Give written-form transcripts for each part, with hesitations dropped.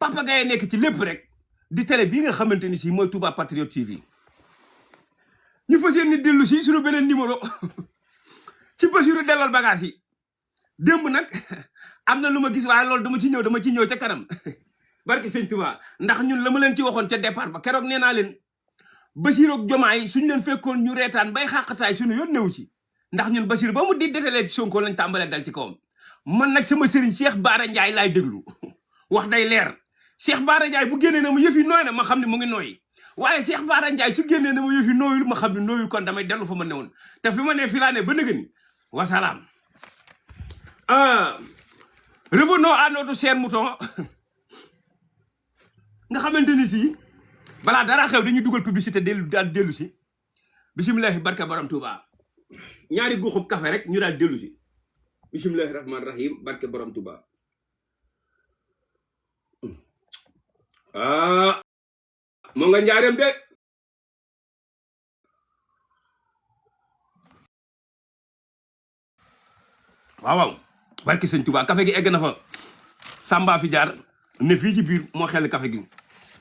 Papa Gaye nekk ci lépp rek di télé bii nga xamante ni si mooy Touba Patriote TV ñu fas yéene dellu si suñu beneen numéro ci Bassirou delloo bagage yi démb nag am na lu ma gis waaye loolu dama ci ñëw ca kanam barke sëñ Touba ndax ñun la ma leen ci waxoon ca départ ba keroog nee naa leen Bassirou ak Diomaye suñu leen fekkoon ñu reetaan bay xàqataay suñu yoon newu ci ndax ñun Bassirou ba mu di détalee ci Sonko lañ tàmbalee dal ci kawam man nag sama sëriñ Cheikh Bara Ndiaye laay déglu wax day leer Cheikh Bara Ndiaye bu génnee na ma yëf yi nooy na ma xam ne mu ngi nooyi waaye Cheikh Bara Ndiaye su génnee na ma yëf yi nooyul ma xam ne nooyul kon damay dellu fa ma newoon te fi ma ne fi laa ne ba nëgë ni wasalaam. Revenons à notre cher mouton nga xamante ni si balaa dara xew dañuy dugal publicité dellu si bisimilahi barka borom Touba ñaari guuxub café rek ñu daal dellu si bisimilahi rahmaani rahim barke borom Touba. moo nga njaareem de waaw barke sëñ Touba café gi egg na fa Samba fi jaar ne fii ci biir moo xel café gi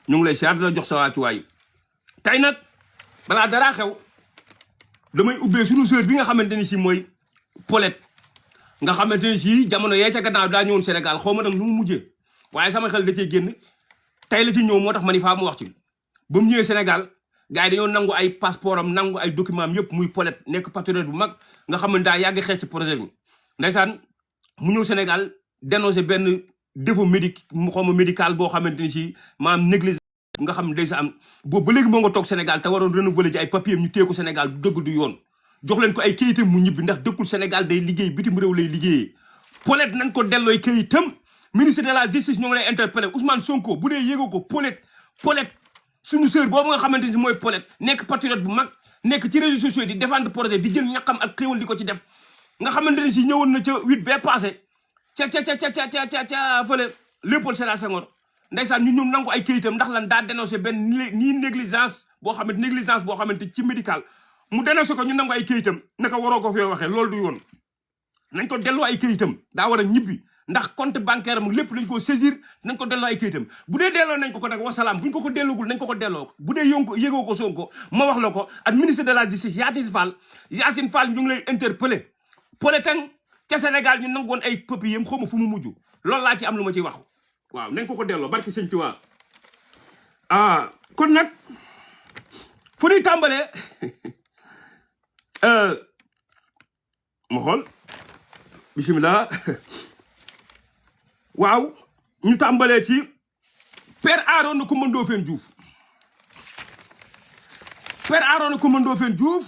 ñu ngi lay siyaar di la jox sa wàccuwaay tey nag balaa daraa xew damay ubbee suñu sœur bi nga xamante ni si mooy Paulette nga xamante ni si jamono yee ca gannaaw daa ñëwoon Sénégal xaw ma nag nu mu mujjee waaye sama xel da cee génn tey la ci ñëw moo tax ma ni faa mu wax ci ba mu ñëwee Sénégal gars yi dañoo nangu ay passeport am nangu ay document am yëpp muy Paulette nekk patriote bu mag nga xam ne daa yàgg xeex ci projet bi ndeysaan mu ñëw Sénégal dénoncé benn défaut médical boo xamante ni si maanaam négligence nga xam ne day sa am boobu ba léegi moo nga toog Sénégal te waroon renouveler ji ay papier ñu téye ko Sénégal du dëgg du yoon jox leen ko ay kayitam mu ñibbi ndax dëkkul Sénégal day liggéey bitim réew lay liggéeyee Paulette nañ ko dellooy kayitam ministre de la justice ñoo ngi lay interpellé Ousmane Sonko bu dee yéegoo ko Paulette suñu sœur boobu nga xamante ni mooy Paulette nekk patriote bu mag nekk ci réseaux sociaux di défendre projet di jël ñaqam ak xéwal di ko ci def nga xamante ni si ñëwoon na ca 8 bee passé ca fële Léopold Sédar Senghor ndeysaan ñu ñëw nangu ay kayitam ndax lan daa dénoncé benn nii négligence boo xamante ci médical mu dénoncé ko ñu nangu ay kayitam naka waroo ko fee waxee loolu du yoon nañ ko delloo ay kayitam daa war a ñibbi ndax compte bancaire am lépp lañ ko saisir nañ ko delloo ay kayitam bu dee delloo nañ ko nag wasalaam buñ ko delloogul nañ ko delloo bu dee yëgoo ko Sonko ma wax la ko ak ministre de la justice Yacine Fall ñu ngi lay interpellé Paulette ca Sénégal ñu nangoon ay papiers yam xaw ma fu mu mujj loolu laa ci am lu ma ciy wax waaw nañ ko delloo barki sëñ Tuubaa kon nag fu ñuy tàmbalee ma xool bisimilah waaw ñu tàmbalee ci Père Arona Coumba Ndoffène Diouf Père Arona Coumba Ndoffène Diouf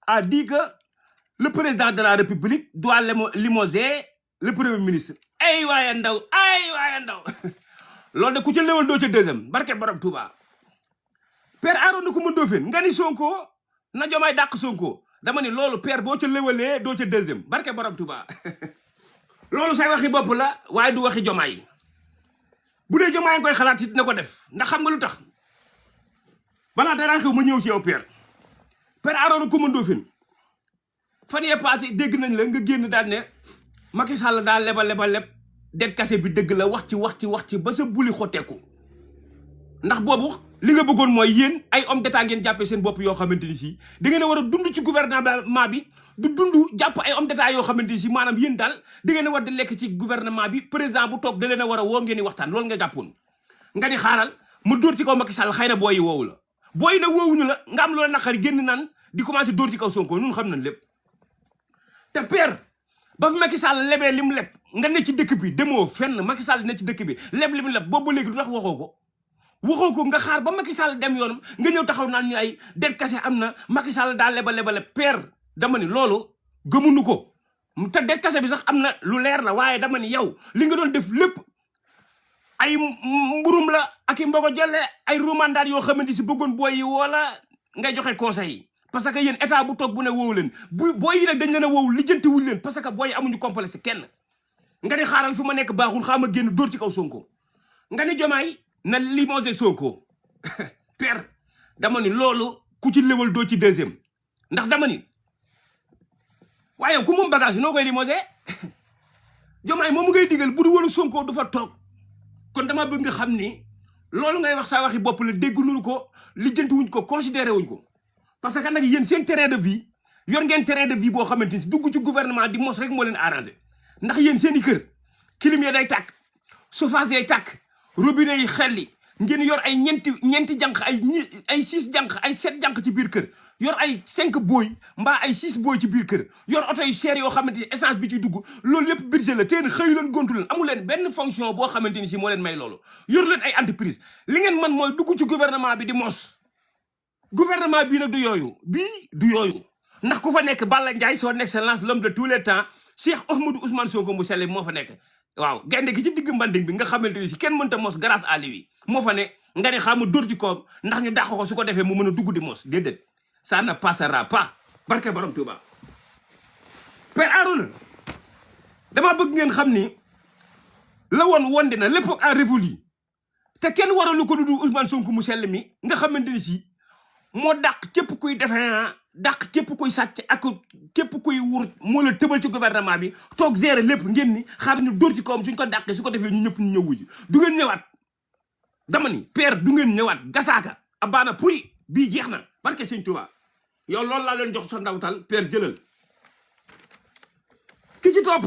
a dit que le président de la République doit limoger le premier ministre ay waaye ndaw loolu de ku ca léwal doo ca deuxième barke borom Touba Père Arona Coumba Ndoffène nga ni Sonko na Diomaye dàq Sonko dama ni loolu père boo ca léwalee doo ca deuxième barke borom Touba loolu say waxi bopp la waaye du waxi Diomaye bu dee Diomaye koy xalaat it na ko def ndax xam nga lu tax balaa dara xew ma ñëw ci yow Père Arona Coumba Ndoffène fan yee passé dégg nañ la nga génn daal ne Macky Sall daal lebal det kase bi dëgg la wax ci ba sa buli xotteeku ndax boobu li nga bëggoon mooy yéen ay homme d'état ngeen jàppee seen bopp yoo xamante ni si da ngeen a war a dund ci gouvernement bi du dund jàpp ay homme d'état yoo xamante ni si maanaam yéen daal da ngeen a war di lekk ci gouvernement bi président bu toog da leen a war a woo ngeen di waxtaan loolu nga jàppoon nga ni xaaral ma dóor ci kaw Macky Sall xëy na booy yi woowu la booy yi nag woowuñu la nga am loola naqari génn naan di commencé dóor ci kaw Sonko ñun xam nañ lépp te Père ba fi Macky Sall lebee li mu leb nga ne ci dëkk bi demoo fenn Macky Sall ne ci dëkk bi leb li mu leb boobu ba léegi du tax waxoo ko nga xaar ba Macky Sall dem yoonam nga ñëw taxaw naan ñu ay det kase am na Macky Sall daa lebale Père dama ni loolu gëmuñu ko te det kase bi sax am na lu leer la waaye dama ni yow li nga doon def lépp ay mburum la ak i mbogo jolle ay rumandaat yoo xamante si bëggoon booy yi wala ngay joxe conseil yi parce que yéen état bu toog bu ne woowu leen booy yi nag dañ leen a woowu lijjanti wuñ leen parce que booy yi amuñu complexe kenn nga ni xaaral fi ma nekk baaxul xaama génn dóor ci kaw Sonko nga ni Diomaye na limoger Sonko Père dama ni loolu ku ci léwal doo ci deuxième ndax dama ni waaye ku moom bagage noo koy limoger Diomaye moom mu ngay digal bu du woon Sonko du fa toog kon dama bëgg nga xam ni loolu ngay wax saa waxi bopp la dégguñu ko lijjanti wuñ ko considéré wuñ ko parce que nag yéen seen terrain de vie yor ngeen terrain de vie boo xamante ni dugg ci gouvernement di mos rek moo leen arrangé ndax yéen seen i kër clim ya day tàkk chauffage day tàkk robinet yi xelli ngeen yor ay ñeenti jànq ay 6 jànq ay 7 jànq ci biir kër yor ay 5 booy mbaa ay 6 booy ci biir kër yor oto yu cher yoo xamante ni essence bi ci dugg loolu yëpp budget la teen xëyu leen gontu leen amu leen benn fonction boo xamante ni si moo leen may loolu yor leen ay entreprise li ngeen man mooy dugg ci gouvernement bi di mos gouvernement bii nag du yooyu ndax ku fa nekk Balla Ndiaye son excellence l'homme de tous les temps Cheikh Ahmadou Ousmane Sonko mu sell moo fa nekk waaw gaynde gi ci digg mbanding bi nga xamante ni si kenn mënta mos grâce à lui moo fa ne nga ne xaama dóor ci koom ndax ñu dàq ko su ko defee mu mën a dugg di mos déedéet ça ne passera pas barke borom Touba Père Arouna dama bëgg ngeen xam ni la woon dina l'époque a révolu te kenn waralu ko dudu Ousmane Sonko mu sell mi nga xamante ni si moo dàq képp kuy defee dàq képp kuy sàcc ak képp kuy wur moo la tëbal ci gouvernement bi toog gérer lépp ngeen ni xaar ñu dóor ci kawam suñ ko dàqee su ko defee ñu ñëpp ñu ñëw wuji du ngeen ñëwaat dama ni Père du ngeen ñëwaat gasaaka abaana puy bii jeex na barke Sëñ Tuubaa yow loolu laa leen jox sa ndawtal Père jëlal ki ci topp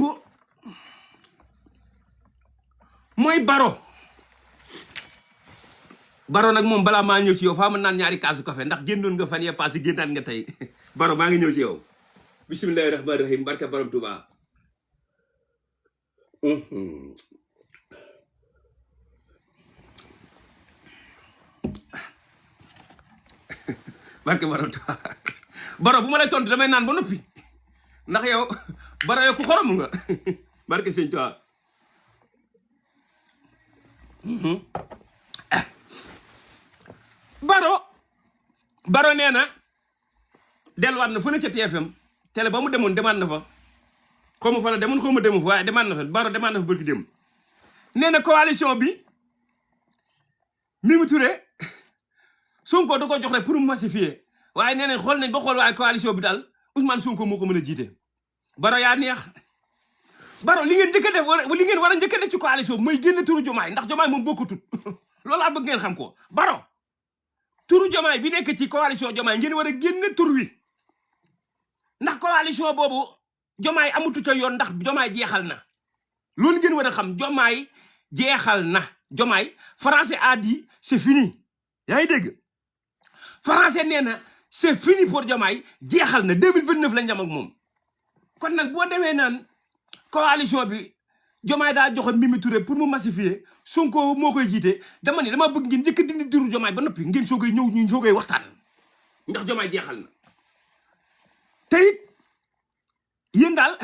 mooy Baro nag moom balaa maa ñëw ci yow faa ma naan ñaari kaasu café ndax génnoon nga fan yee passé génnaat nga tey Baro maa ngi ñëw ci yow bismillahi rahmaani rahim barke borom Tuubaa barke borom Tuubaa Baro bu ma lay tontu damay naan ba noppi ndax yow Baro yow ku xorom nga barke Sëñ Tuubaa Baro nee na delluwaat na fële ca TFM télé ba mu demoon demaat na fa xaw ma fa la demoon xaw ma demoon fa waaye demaat na fa Baro demaat na fa bërki dem nee na coalition bi Mimi Touré Sonko da ko jox rek pour mu massifier waaye nee na xool nañ ba xool waaye coalition bi daal Ousmane Sonko moo ko mën a jiite Baro yaa neex Baro li ngeen njëkk a def li ngeen war a njëkk a def ci coalition bi mooy génn turu Diomaye ndax Diomaye moom bokkutut loolu laa bëgg ngeen xam ko Baro turu Diomaye bi nekk ci coalition Diomaye ngeen war a génn tur wi ndax coalition boobu Diomaye amutu ca yoon ndax Diomaye jeexal na loolu ngeen war a xam Diomaye jeexal na Diomaye français a dit c'est fini yaa ngi dégg français nee na c'est fini pour Diomaye jeexal na 2029 lañ jam ak moom kon nag boo demee naan coalition bi Diomaye daa joxe Mimi Touré pour mu massifier Sonko moo koy jiite dama bëgg ngeen njëkk dindi turu Diomaye ba noppi ngeen soogay ñëw ñu soogay waxtaan ndax Diomaye jeexal na te it yéen daal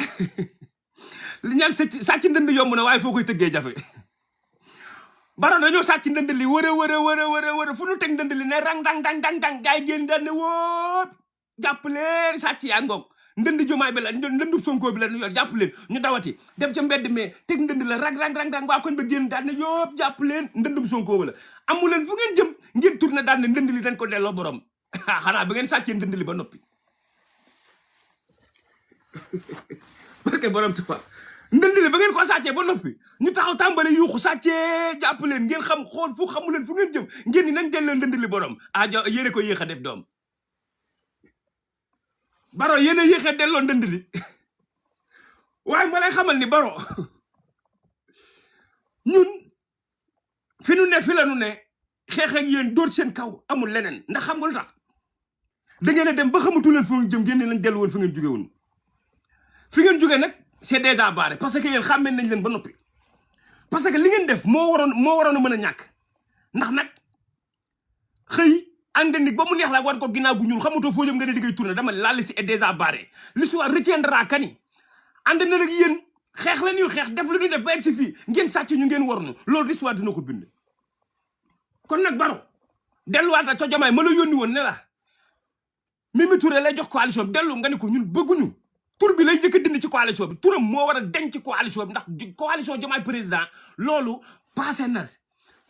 li ñaan sàcc ndënd yomb na waaye foo koy tëggee jafe Baro dañoo sàcc ndënd li wër fu nu teg ndënd li ne rang dang gaay génn daan ne wóop jàpp leen sàcc yaa ngoog ndënd Diomaye bi la ndëndub Sonko bi la ñu yor jàpp leen ñu dawati dem ca mbedd mais teg ndënd la rang waa koñ ba génn daan ne yóop jàpp leen ndëndub Sonko bi la amu leen fu ngeen jëm ngeen tourné daan ne ndënd li dañ ko delloo borom xanaa ba ngeen sàccee ndënd li ba noppi barke borom Tuubaa ndënd li ba ngeen ko sàccee ba noppi ñu taxaw tàmbale yuuxu sàccee jàpp leen ngeen xam xool fu xamu leen fu ngeen jëm ngeen ni nañ delloo ndënd li borom yéene ko yéex a def doom Baro yéen a yéexee delloo ndënd li waaye ma lay xamal ni Baro ñun fi nu ne fi la nu ne xeex ak yéen dóor seen kaw amul leneen ndax xam nga lu tax da ngeen a dem ba xamatu leen fu ngeen jëm ngeen ne lañ dellu woon fi ngeen jóge woon fi ngeen jóge nag c'est déjà barré parce que yéen xàmmee nañ leen ba noppi parce que li ngeen def moo waroon a mën a ñàkk ndax nag xëy ànd ni ba mu neex la wan ko ginnaaw gu ñuul xamatoo foo jëm nga ne di ngay tourné dama la liste est déjà barrée l'histoire retiendra kani ànd na nag yéen xeex la ñuy xeex def lu ñuy def ba egg si fii ngeen sàcc ñu ngeen warnu loolu l'histoire dina ko bind kon nag Baro delluwaat ca Diomaye ma la yónni woon ne la Mimi Touré lay jox coalition bi dellu nga ne ko ñun bëgguñu tur bi lay jëkk a dindi ci coalition bi turam moo war a denc ci coalition bi ndax coalition Diomaye président loolu passé na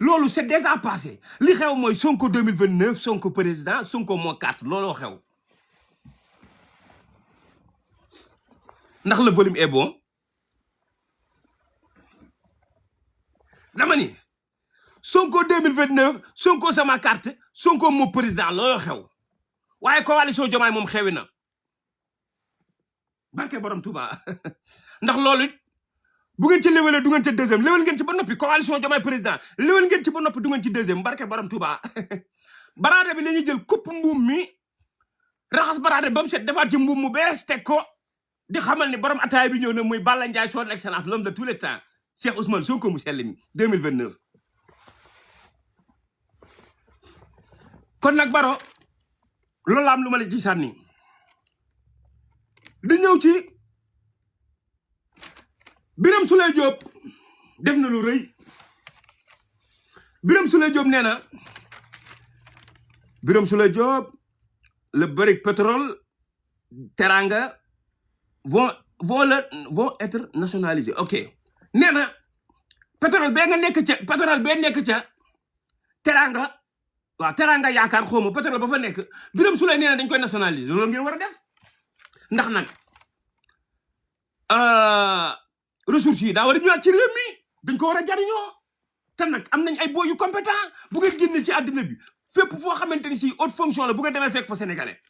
loolu c'est déjà passé li xew mooy Sonko 2029 Sonko président Sonko moo carte looloo xew ndax le volume est bon dama ni Sonko 2029 Sonko sama carte Sonko mo président looloo xew waaye coalition Diomaye moom xewi na barke borom Touba ndax loolu it bu ngeen ci léwalee du ngeen ci deuxième léwal ngeen ci ba noppi coalition Diomaye président léwal ngeen ci ba noppi du ngeen ci deuxième barke borom Touba baraade bi la ñuy jël kupp mbuum mi raxas baraade ba mu set defaat ci mbuum mu bees teg ko di xamal ni borom ataay bi ñëw na muy Balla Ndiaye son excellence l'homme de tous les temps Cheikh Ousmane Sonko mu sell mi 2029 kon nag Baro loolu la am lu ma la ci sànni di ñëw ci Birame Souleye Diop def na lu rëy Birame Souleye Diop nee na Birame Souleye Diop le baril pétrole Teranga vont être nationalisés ok nee na pétrole bee nga nekk ca pétrole bee nekk ca Teranga waaw Teranga yaakaar xawma pétrole ba fa nekk Birame Souleye nee na dañ koy nationaliser loolu ngeen war a def ndax nag ressources yi daa war a ñëwaat ci réew mi dañ ko war a jariñoo te nag am nañ ay boy yu compétent bu ngeen génne ci àddina bi fépp foo xamante ni si haute fonction la bu ngeen demee fekk fa sénégalais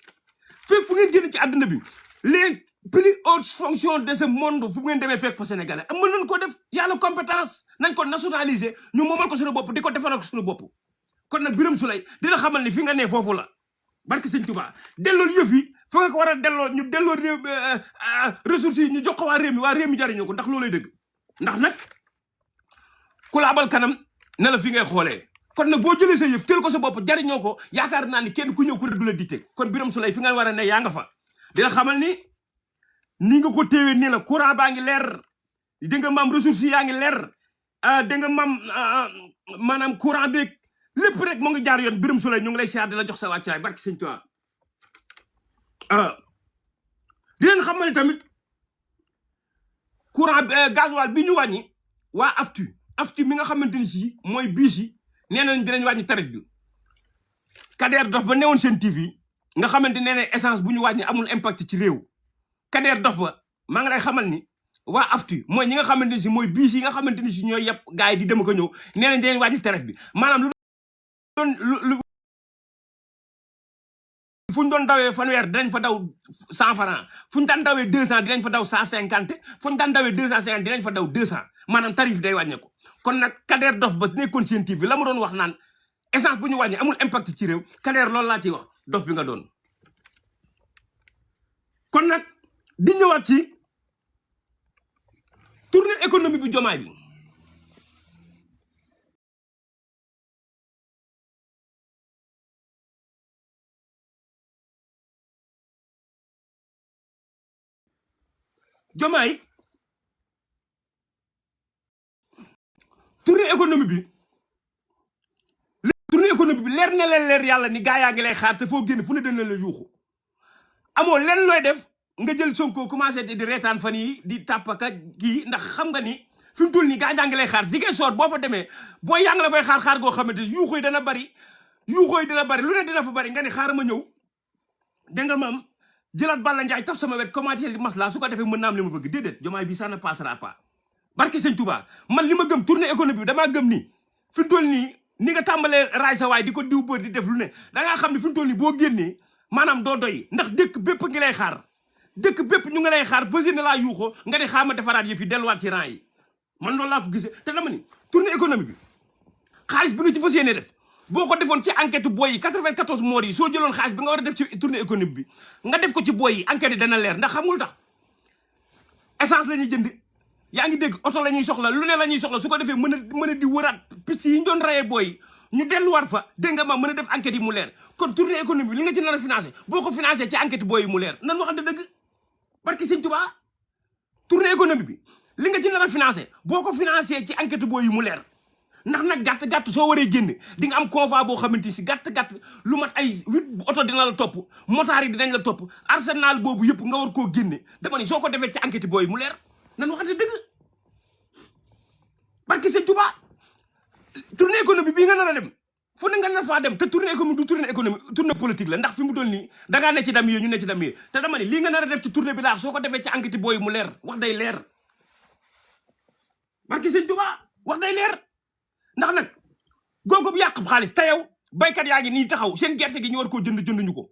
fépp fu ngeen génne ci àddina bi les plus hautes fonctions de ce monde fu ngeen demee fekk fa sénégalais am mën nañ ko def yàlla compétence nañ ko nationaliser ñu moomal ko suñu bopp di ko defaral ko suñu bopp kon nag Birame Souleye dina xamal ni fi nga ne foofu la barke sëñ Touba delloo yëf yi fa nga ko war a delloo ñu delloo réew ressources yi ñu jox ko waa réew mi jariñoo ko ndax loolay dëgg ndax nag ku la abal kanam ne la fi ngay xoolee kon nag boo jëlee sa yëf teel ko sa bopp jariñoo ko yaakaar naa ni kenn ku ñëw ku ne du la dicté kon Birame Souleye fi nga war a ne yaa nga fa dina xamal ni nga ko téewee nii la courant baa ngi leer di nga maam ressources yi yaa ngi leer da nga maam maanaam courant beeg lépp rek mu ngi jaar yoon Birame Souleye ñu ngi lay siyaar di la jox sa wàccaay barki sëñ Tuubaa di leen xam ne tamit courant gasoil bi ñu wàññi waa aftu mi nga xamante ni si mooy biis yi nee nañ dinañ wàññi tarif bi Kader Dof ba newoon seen TV nga xamante nee na essence bu ñu wàññi amul impact ci réew Kader Dof ba maa ngi lay xamal ni waa aftu mooy ñi nga xamante ni si mooy biis yi nga xamante ni si ñooy yëpp gars yi di dem ko ñëw nee nañ dinañ wàññi tarif bi maanaam fu ñu doon dawee fanweer dinañ fa daw 100 francs fu ñu daan dawee 200 dinañ fa daw 150 fu ñu daan dawee 250 dinañ fa daw 200 maanaam tarif day wàññeeku kon nag Kader Dof ba nekkoon seen TV la mu doon wax naan essence bu ñu wàññi amul impact ci réew Kader loolu laa ciy wax dof bi nga doon kon nag di ñëwaat ci tournée économique bi Diomaye bi Diomaye tournée économique bi leer na leen leer yàlla ni gaa yaa ngi lay xaar te foo génn fu ne dana la yuuxu amoo lenn looy def nga jël Sonko commencé di reetaan fan yi di tàppaka kii ndax xam nga ni fi mu toll nii gaa yaa ngi lay xaar Ziguinchor boo fa demee boo yaa ngi la fay xaar goo xamante yuuxu yi dana bari lu ne dina fa bari nga ni xaar ma ñëw da nga maam jëlaat Balla Ndiaye taf sama wet commencé di masla su ko defee mën naa am li ma bëgg déedéet Diomaye bi ça ne passera pas barke sëñ Touba man li ma gëm tournée économique bi damaa gëm ni fi mu toll nii ni nga tàmbalee raay sa waay di ko diw bër di def lu ne da ngaa xam ne fi mu toll nii boo génnee maanaam doo doy ndax dëkk bépp ngi lay xaar dëkk bépp ñu ngi lay xaar fasi na laa yuuxoo nga ne xaama defaraat yëf yi delluwaat ci rang yi man loolu laa ko gisee te dama ni tournée économique bi xaalis bi nga ci fas yéene def boo ko defoon ci enquête boy yi 94 morts yi soo jëloon xaalis bi nga war a def ci tournée économique bi nga def ko ci boy yi enquête yi dana leer ndax xamul tax essence la ñuy jënd yaa ngi dégg oto la ñuy soxla lu ne la ñuy soxla su ko defee mën a di wëraat piste yi ñu doon rayee boy ñu delluwaat fa dégg nga ma mën a def enquête yi mu leer kon tournée économique bi li nga ci nar a financé boo ko financé ci enquête boy yi mu leer nan waxante dëgg barki sëñ Tuubaa tournée économique bi li nga ci nar a financé boo ko financé ci enquête boy yi mu leer ndax nag gàtt soo waree génn di nga am convoi boo xamante si gàtt lu mat ay 8 oto dina la topp motaar yi dinañ la topp arsenal boobu yëpp nga war koo génne dama ni soo ko defee ci enquête booy mu leer nan waxante dëgg barki sëñ Tuubaa tournée économique bii nga nar a dem fu ne nga nar faa dem te tournée économique du tournée économique tournée politique la ndax fi mu toll nii dangaa ne ci dam yi ñu ne ci dam yi te dama ni lii nga nar a def ci tournée bi laax soo ko defee ci enquête booy mu leer wax day leer barki sëñ Tuubaa wax day leer ndax nag yàq xaalis te yow baykat yaa ngi nii taxaw seen gerte gi ñu war koo jënduñu ko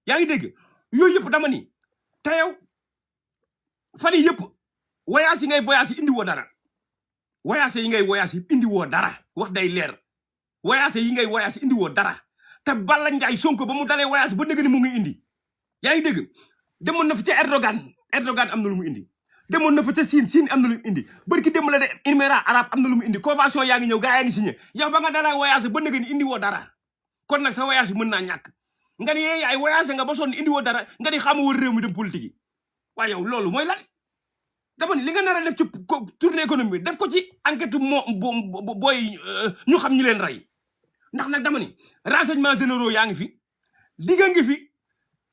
yaa ngi dégg yooyu yëpp dama ni te yow fan yii yëpp voyage yi ngay voyage yi indi woo dara voyage yi ngay voyage yi indi woo dara wax day leer voyage yi ngay voyage indi woo dara te Balla Ndiaye Sonko ba mu dalee voyage ba dëgg ni mu ngi indi yaa ngi dégg demoon na fa ca Erdogan am na lu mu indi demoon na fa ca Siin am na lu mu indi barki dem la de Émirats arabes am na lu mu indi convention yaa ngi ñëw gaa yaa ngi signé yow ba nga dalee voyage ba dëgg ni indi woo dara kon nag sa voyage bi mën naa ñàkk nga ni yee ay voyage nga ba sonn indi woo dara nga ni xamu wër réew mi dem politique yi waaye yow loolu mooy lan dama ni li nga nar a def ci tournée économique bi def ko ci enquête booy ñu xam ñi leen rey ndax nag dama ni renseignements généraux yaa ngi fi digga ngi fi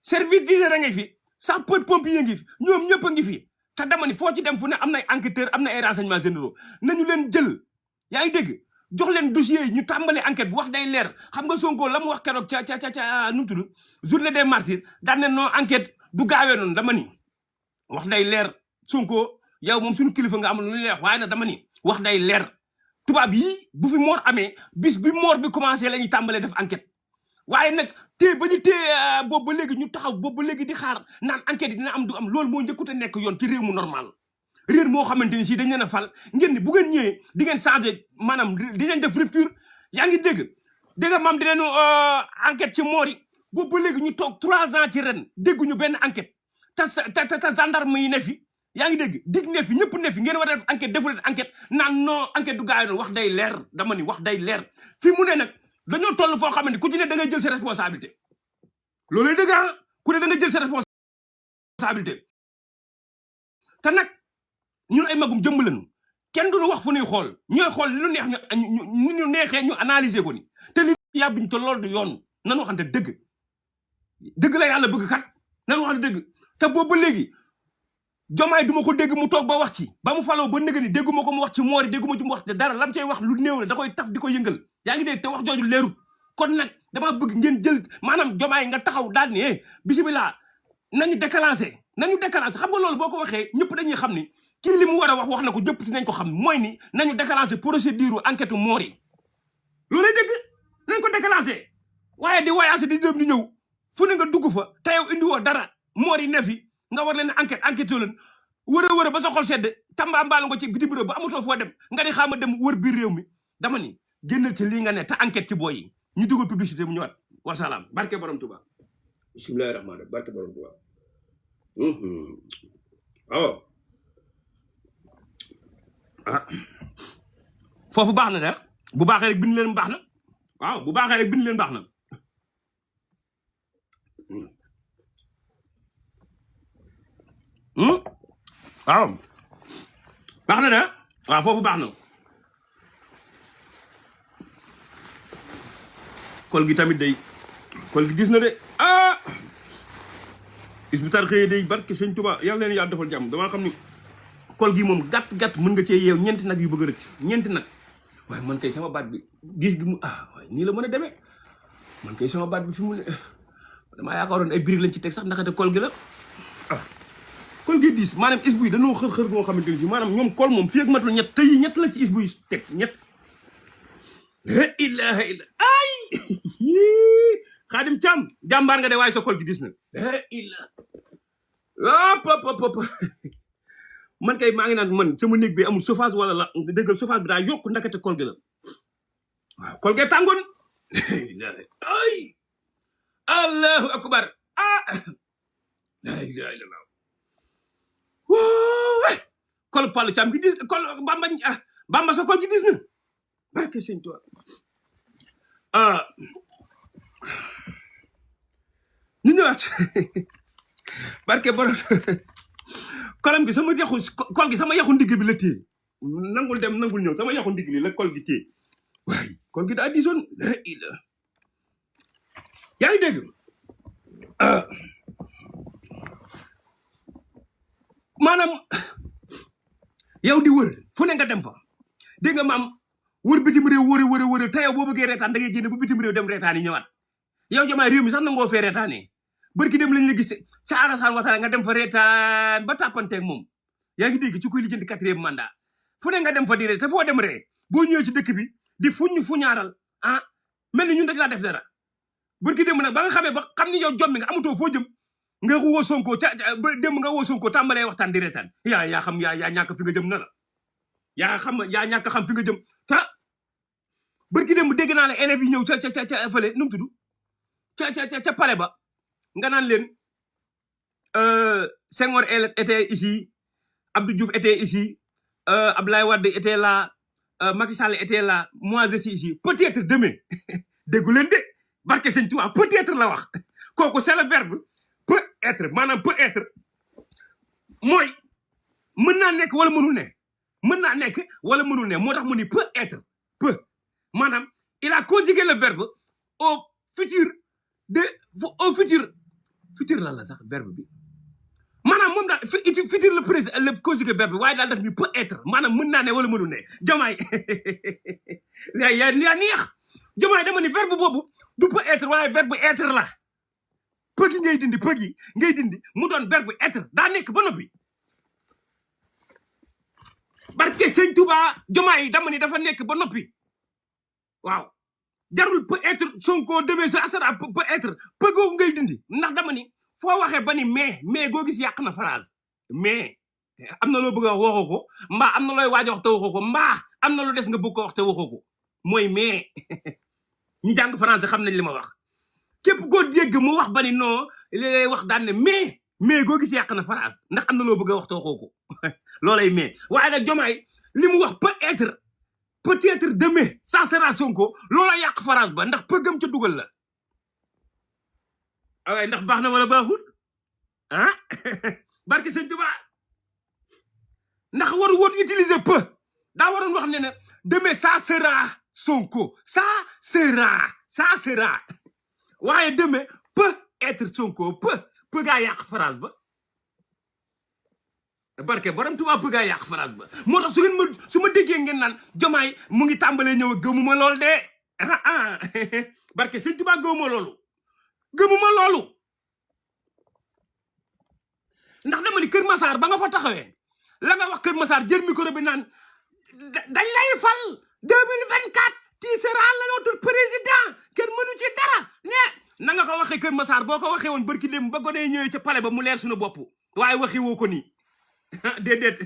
service d'hygiène a ngi fi sapeur pompier ngi fi ñoom ñëpp a ngi fi te dama ni foo ci dem fu ne am na ay enquêteur am na ay renseignements généraux nañu leen jël yaa ngi dégg jox leen dossiers yi ñu tàmbale enquête bu wax day leer xam nga Sonko la mu wax keroog ca nu mu tudd journée des martyrs daan ne non enquête du gaawee noonu dama ni wax day leer Sonko yow moom suñu kilifa nga am lu leer waaye nag dama ni wax day leer tubaab yi bu fi moor amee bis bi moor bi commencé la ñuy tàmbalee def enquête waaye nag ba ñu téye boobu ba léegi ñu taxaw boobu ba léegi di xaar naan enquête yi dina am du am loolu moo njëkkut a nekk yoon ci réew mu normal réew moo xamante ni si dañ leen a fal ngeen ni bu ngeen ñëwee di ngeen changé maanaam dinañ def rupture yaa ngi dégg maam dinañu enquête ci moor yi boobu ba léegi ñu toog 3 ans ci ren dégguñu benn enquête te gendarme yi ne fi yaa ngi dégg dig ne fi ñëpp ne fi ngeen war a def enquête defu leen enquête naan non enquête du gaaw wax day leer dama ni wax day leer fi mu ne nag dañoo toll foo xamante ku ci ne da ngay jël sa responsabilité loolu dëgg ku ne da nga jël sa responsabilité te nag ñun ay magum jëmb lañu kenn duñu wax fu ñuy xool ñooy xool li ñu neex ñu neexee ñu analyser ko ni te li yàbbiñ te loolu du yoon nanu waxante dëgg la yàlla bëgg kat nanu waxante dëgg te boobu ba léegi Jomaay duma ko dégg mu toog ba wax ci ba mu faloo ba nëga ni dégguma ko mu wax ci moori dégguma ci mu wax ci dara lam cay wax lu néew la da koy taf di ko yëngal yaa ngi dégg te wax jooju leerut kon nag dama bëgg ngeen jël maanaam Jomaay nga taxaw daal ni bisimilah nañu déclenché xam nga loolu boo ko waxee ñëpp dañuy xam ni kii li mu war a wax na ko jëpp ti nañ ko xam mooy ni nañu déclenché procédure enquête moor yi loolu lay dëgg nañ ko déclenché waaye di voyage di dem di ñëw fu ne nga dugg fa te yow indi woo dara moor yi ne fi nga war leen enquête leen wër a ba sa xol sedd tamba mbaal nga ci bitim réew ba amatoo foo dem nga di xaama dem wër biir réew mi dama ni génnal ci lii nga ne te enquête ci booy yi ñu dugal publicité mu ñëwaat wasalaam barke borom Tuuba bismillahi rahmaani rahim barke borom Tuuba waaw foofu baax na de bu baaxee rek bind leen baax na waaw bu baaxee rek bind leen baax na waaw baax na de waaw foofu baax na kol gi tamit day kol gi gis na de is bu tar xëyee day barke sëñ Tuba yàlla leen yàlla defal jàmm damaa xam ni kol gi moom gàtt mën nga cee yeew ñeenti nag yu bëgg a rëcc ñeenti nag waaye man kay sama baat bi gis gi mu waaye nii la mën a demee man kay sama baat bi fi mu ne damaa yaakaaroon ay birig lañ ci teg sax ndaxate kol gi la kol gi diis maanaam is buy dañoo xër boo xamante ni si maanaam ñoom kol moom fii ak matul ñett te yi ñett la ci is buy teg ñett la ilaha illa ay Xaadim Caam jàmbaar nga de waaye sa kol gi diis na la illa pop man kay maa ngi naan man sama néeg bi amul chauffage wala la déggal chauffage bi daa yokk ndakate kol gi la waaw kol gee tàngoon ay allahu akbar la ilaha illallah kol Fallou Thiam gi dis kol Bamba sa kol gi dis na barke sëñ Tuubaa ñu ñëwaat barke borom kolam gi sama yaxu kol gi sama yaxu ndigg bi la téye nangul dem nangul ñëw sama yaxu ndigg li la kol gi téye waaye kol gi daa disoon la ila yaa ngi dégg maanaam yow di wër fu ne nga dem fa dégg nga maam wër bitim réew wër te yow boo bëggee reetaan da ngay génne bu bitim réew dem reetaan yi ñëwaat yow Jomaay réew mi sax nangoo fee reetaanee barki dem lañ la gis sa Alassane Ouattara nga dem fa reetaan ba tàppanteeg moom yaa ngi dégg ci kuy lijjanti 4e mandat fu ne nga dem fa di ree te foo dem ree boo ñëwee ci dëkk bi di fuñaaral mel ni ñun dañ laa def dara barki démb nag ba nga xamee ba xam ni yow jommi nga amatoo foo jëm nga woo Sonko ba démb nga woo Sonko tàmbalee waxtaan di reetaan yaa xam yaa ñàkk fi nga jëm na la yaa ñàkk xam fi nga jëm ta barki démb dégg naa la élèves yi ñëw ca fële nu mu tudd ca palais ba nga naan leen Senghor était ici Abdou Diouf était ici Abdoulaye Wade était là Macky Sall était là moi je suis ici peut-être demain déggu leen de barke Sëñ Tuubaa peut-être la wax kooku c'est le verbe peut être maanaam peut être mooy mën naa nekk wala mënul ne mën naa nekk wala mënul ne moo tax mu ni peut être peut maanaam il a conjugué le verbe au futur futur lan la sax verbe bi maanaam moom daal futur le présent le conjugué verbe waaye daal def ni peut être maanaam mën naa ne wala mënul ne Diomaye yaa neex Diomaye dama ni verbe boobu du peut être waaye verbe être la pëg yi ngay dindi mu doon verbe être daa nekk ba noppi barke Sëñ Tuubaa Diomaye dama ni dafa nekk ba noppi waaw jarul peut être Sonko demee sa asara peut être pëgoo ngay dindi ndax dama ni foo waxee ba ni mais goo gis yàq na phrase mais am na loo bëgg a wax waxoo ko mbaa am na looy waaj a wax te waxoo ko mbaa am na lu des nga bëgg ko wax te waxoo ko mooy mais ñi jàng français xam nañ li ma wax képp koo dégg mu wax ba ni non li wax daan ne mais goo gis yàq na phrase ndax am na loo bëgg a wax te waxoo ko loolay mais waaye nag Diomaye li mu wax peut-être demain ça sera Sonko loola yàq phrase ba ndax pëggam ca dugal la waaye ndax baax na wala baaxul ah barke Sëñ Tuubaa ndax waru woon utiliser peu daa waroon wax ne ne demain ça sera Sonko ça sera waaye demain peut être Sonko peu gaa yàq phrase ba barke borom Tuubaa peu gaa yàq phrase ba moo tax su ma déggee ngeen naan Diomaye mu ngi tàmbalee ñëw gëmuma lool de barke Sëñ Tuubaa gëmuma loolu ndax dama ni Kër Massar ba nga fa taxawee la nga wax Kër Massar jël micro bi naan dañ lay fal 2024 tu seras notre président kenn mënu ci dara ne na nga ko waxee Kër Massar boo ko waxee woon barki dem ba gone ñëwee ca palais ba mu leer suñu bopp waaye waxi woo ko nii déedéet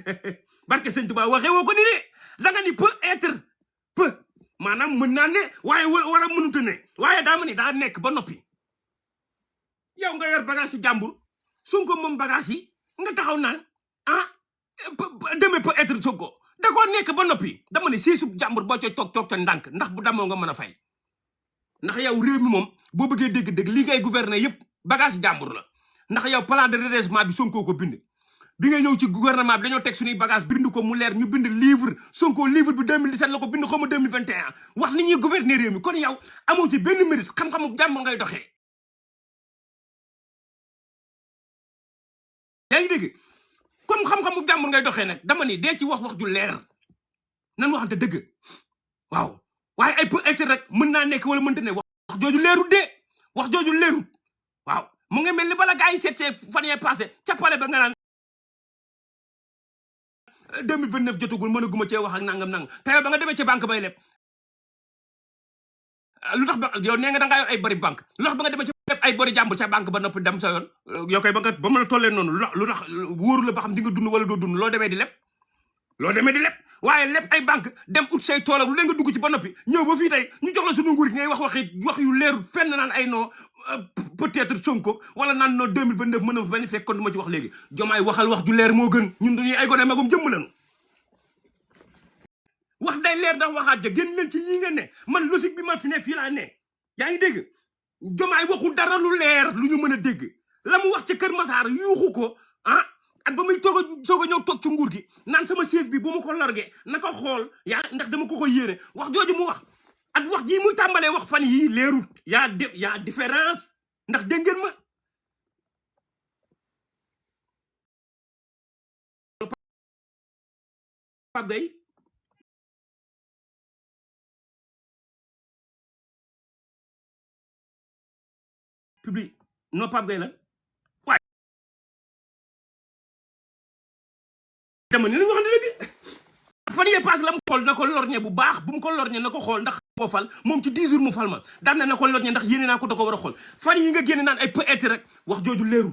barke Sëñ Tuubaa waxee woo ko nii de da nga ni peut être peu maanaam mën naa ne waaye war a mënut a ne waaye daa ma ni daa nekk ba noppi yow nga yor bagage yi jàmbur Sonko moom bagage yi nga taxaw naan demain peut être Sonko da koo nekk ba noppi dama ne siisu jàmbur boo coy toog ca ndànk ndax bu damoo nga mën a fay ndax yow réew mi moom boo bëggee dégg-dégg li ngay gouverner yëpp bagage jàmbur la ndax yow plan de redressement bi Sonko ko bind bi nga ñëw ci gouvernement bi dañoo teg suñuy bagage bind ko mu leer ñu bind livre Sonko livre bi 2017 la ko bind xaw ma 2021 wax ni ñuy gouverner réew mi kon yow amoo ci benn mérite xam-xamu jàmbur ngay doxee yaa ngi dégg comme xam-xamu jàmbur ngay doxee nag dama ni dee ci wax ju leer nan waxante dëgg waaw waaye ay peut être rek mën naa nekk wala mënta ne wax jooju leerut de wax jooju leerut waaw mu ngi mel ni bala gaa yi seet fan yee passé ca pale ba nga naan 2029 jotagul mënaguma cee wax ak nangam te yow ba nga demee ca banque bay leb lu tax ba yow nee nga da ngaa yor ay bari banque lu tax ba nga demee ca ay bari jàmbur ca banque ba noppi dem sa yoon yow koy ba ma la tollee noonu lu tax wóoru la ba xam di nga dund wala doo dund loo demee di leb waaye leb ay banque dem ut say tool ak lu leen nga dugg ci ba noppi ñëw ba fii tey ñu jox la suñu nguur gi ngay wax yu leeru fenn naan ay non peut-être Sonko wala naan non 2029 mën na bañ fekk kon du ma ci wax léegi Diomaye waxal wax ju leer moo gën ñun dañuy ay gone magum jëmm lañu wax day leer ndax waxaat ja génn leen ci ñi nga ne man logique bi ma fi ne fii laa ne yaa ngi dégg Diomaye waxu dara lu leer lu ñu mën a dégg la mu wax ca Kër Massar yuuxu ko at ba muy soog a ñëw toog ci nguur gi naan sama siège bi bu ma ko lorgee na ko xool yaa ndax dama ko yéene wax jooju mu wax at wax jii muy tàmbalee wax fan yii leerut yaa différence ndax dégg ngeen ma Pape Gueye public non Pape Gueye la dama ni la ñu waxante dëgg fan yee pass la mu xool na ko lorñe bu baax bu mu ko lorñe na ko xool ndax ko fal moom ci 10 jours mu fal ma daan na ko lorñe ndax yéene naa ko da ko war a xool fan yi nga génne naan ay peut-être rek wax jooju leerul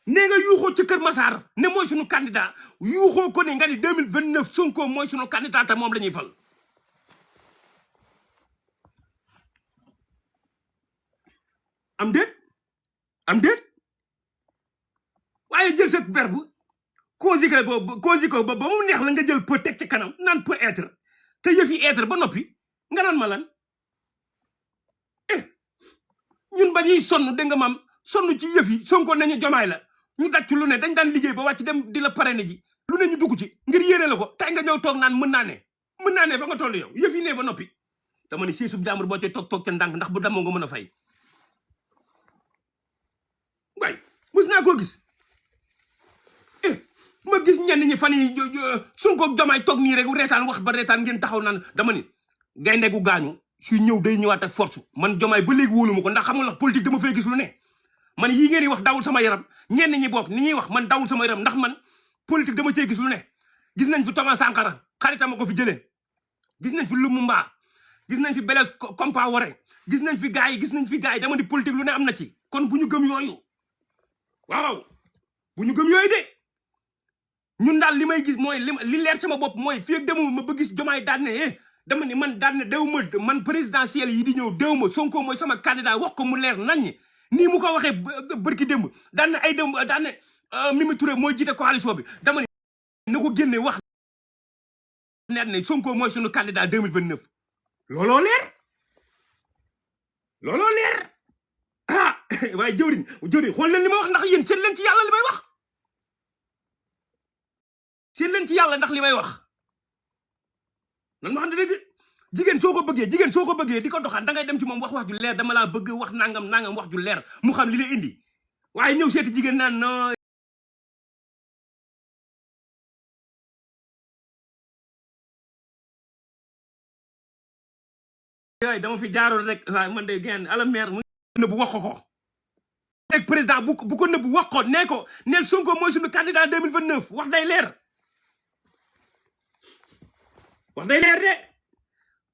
nee nga yuuxoo ci Kër Massar ne mooy suñu candidat yuuxoo ko ne nga ni 2029 Sonko mooy suñu candidat te moom la ñuy fal am déet waaye jël sa verbe causi ko ba mu neex la nga jël peut teg ci kanam naan peut être te yëf yi être ba noppi nga naan ma lan ñun ba ñuy sonn dégg nga maam sonn ci yëf yi Sonko nañu Jomaay la ñu daj ci lu ne dañ daan liggéey ba wàcc dem di la parrainer ji lu ne ñu dugg ci ngir yéene la ko tey nga ñëw toog naan mën naa ne fa nga toll yow yëf yi ne ba noppi dama ne siisub jàmbur boo ci toog ca ndànk ndax bu damoo nga mën a fay waay mos naa koo gis ma gis ñenn ñi fan yi Sonko ak Jomaay toog nii rek reetaan wax ba reetaan ngeen taxaw naan dama ni gaynde gu gaañu suy ñëw day ñëwaat ak force man Jomaay ba léegi wóolu ma ko ndax xam nga politique dama fay gis lu ne man yii ngeen di wax dawul sama yaram ñenn ñi bokk ni ñuy wax man dawul sama yaram ndax man politique dama cee gis lu ne gis nañ fi Thomas Sankara xaritama ko fi jëlee gis nañ fi Lumumba gis nañ fi Blaise Compaoré gis nañ fi gars yi dama di politique lu ne am na ci kon bu ñu gëm yooyu waaw bu ñu gëm yooyu de ñun daal li may gis mooy li leer sama bopp mooy fii ak demu ma ba gis Jomaay daan ne dama ni man daan ne dew ma man présidentielle yi di ñëw dew ma Sonko mooy sama candidat wax ko mu leer nañ nii mu ko waxee bërki démb daan ne ay démb daan ne Mimi Touré mooy jiite coalition bi dama ni na ko génne wax neet ne Sonko mooy sunu candidat 2029 looloo leer ah waaye jëwriñ xool leen li ma wax ndax yéen seet leen ci yàlla li may wax seet leen ci yàlla ndax li may wax nan ma xam ne dëgg jigéen soo ko bëggee di ko doxaan da ngay dem ci moom wax ju leer dama laa bëgg wax nangam wax ju leer mu xam li lay indi waaye ñëw seeti jigéen naan non yooyu dama fi jaaroon rek waaye man de genn ala maire mu nëbb wax ko rek président bu ko nëbb wax ko nee ko neel Sonko mooy suñu candidat 2029 wax day leer de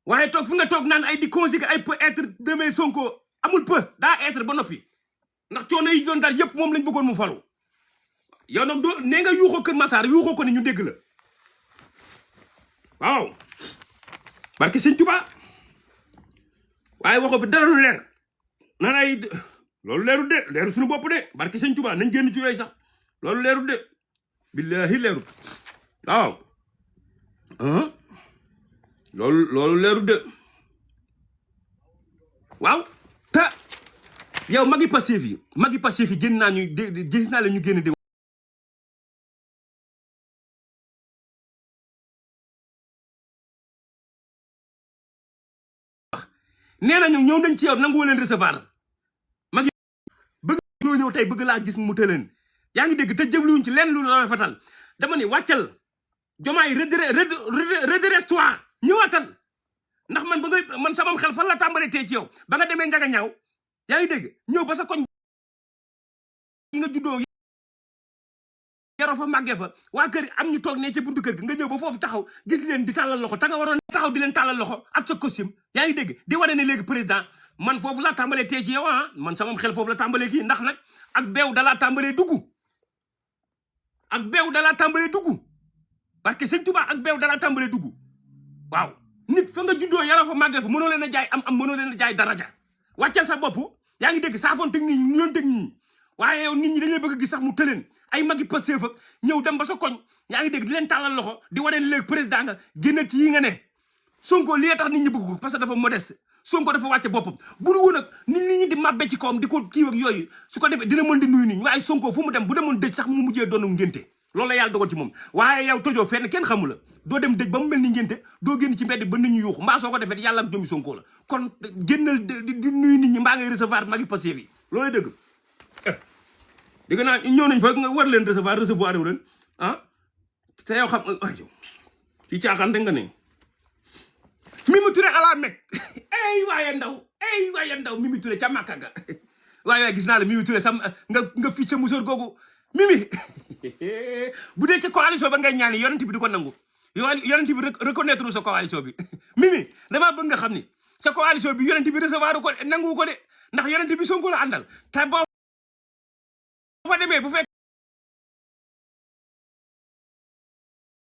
waaye toog fu nga toog naan ay di conjuguer ay peut être demain Sonko amul peu daa être ba noppi ndax coono yi doon daal yëpp moom lañ bëggoon mu falu yow nag doo nee nga yuuxoo Kër Massar yuuxoo ko ni ñu dégg la waaw barke Sëñ Tuubaa waaye waxoo fi dara lu leer naan ay loolu leeru suñu bopp de barke Sëñ Tuubaa nañ génn ci yooyu sax loolu leerul de billahi leerul waaw loolu leeru de waaw te yow magi Pastef yi génn naa ñu gis naa la ñu génn di wax nee nañu ñëw nañ ci yow nangu leen recevoir magi bëgg ñoo ñëw tey bëgg laa gis mu tëleen yaa ngi dégg te jëfluwuñ ci leen lu la rafetal dama ni wàccal Jomaay redresse-toi ñëwaatal ndax man sama xel fan la tàmbalee tey ci yow ba nga demee njaga ñaaw yaa ngi dégg ñëw ba sa koñ yi nga juddoo yaroo fa màggee fa waa kër am ñu toog ne ci buntu kër gi nga ñëw ba foofu taxaw gis leen di tàllal loxo ta nga waroon taxaw di leen tàllal loxo ak sa costume yaa ngi dégg di wane ne léegi président man foofu la tàmbalee tey ci yow man sama xel foofu la tàmbalee kii ndax nag ak beew dalaa tàmbalee dugg parce que Sëñ Tuubaa ak beew dalaa tàmbalee dugg waaw nit fa nga juddoo yaroo fa màggee fa mënoo leen a jaay am mënoo leen a jaay daraja wàccal sa bopp yaa ngi dégg saafoon teg nii ñoon teg nii waaye yow nit ñi dañuy bëgg a gis sax mu tëleen ay magi Pastef ak ñëw dem ba sa koñ yaa ngi dégg di leen tàllal loxo di wane léegi président nga génn ci yi nga ne Sonko li tax nit ñi bëgg ko parce que dafa modeste Sonko dafa wàcce boppam bu dul woon nag nit ñi di màbbe ci kawam di ko kii ak yooyu su ko defee dina mën di nuyu nit ñi waaye Sonko fu mu dem bu demoon dëj sax mu mujjee doonu ngénte loolu la yàlla dogal ci moom waaye yow tojoo fenn kenn xamu la doo dem dëj ba mu mel ni ngénte doo génn ci mbedd ba nit ñi yuuxu mbaa soo ko defee yàlla ak jëmmi Sonko la kon génnal di nuyu nit ñi mbaa ngay recevoir magi Pastef yi loolu dëgg dégg naa ñëw nañ fa nga war leen recevoir wu leen te yow xam yow ci caaxaan da nga ne Mimi Touré à la Mecque ay waaye ndaw Mimi Touré ca Makka ga waaye gis naa la Mimi Touré sam nga fii sa musóor googu Mimi bu dee ca coalition ba ngay ñaan yonent bi di ko nangu yonent bi reconnaître sa coalition bi Mimi damaa bëgg nga xam ni sa coalition bi yonent bi recevoir ko nangu ko de ndax yonent bi Sonko la àndal te boo fa demee bu fekk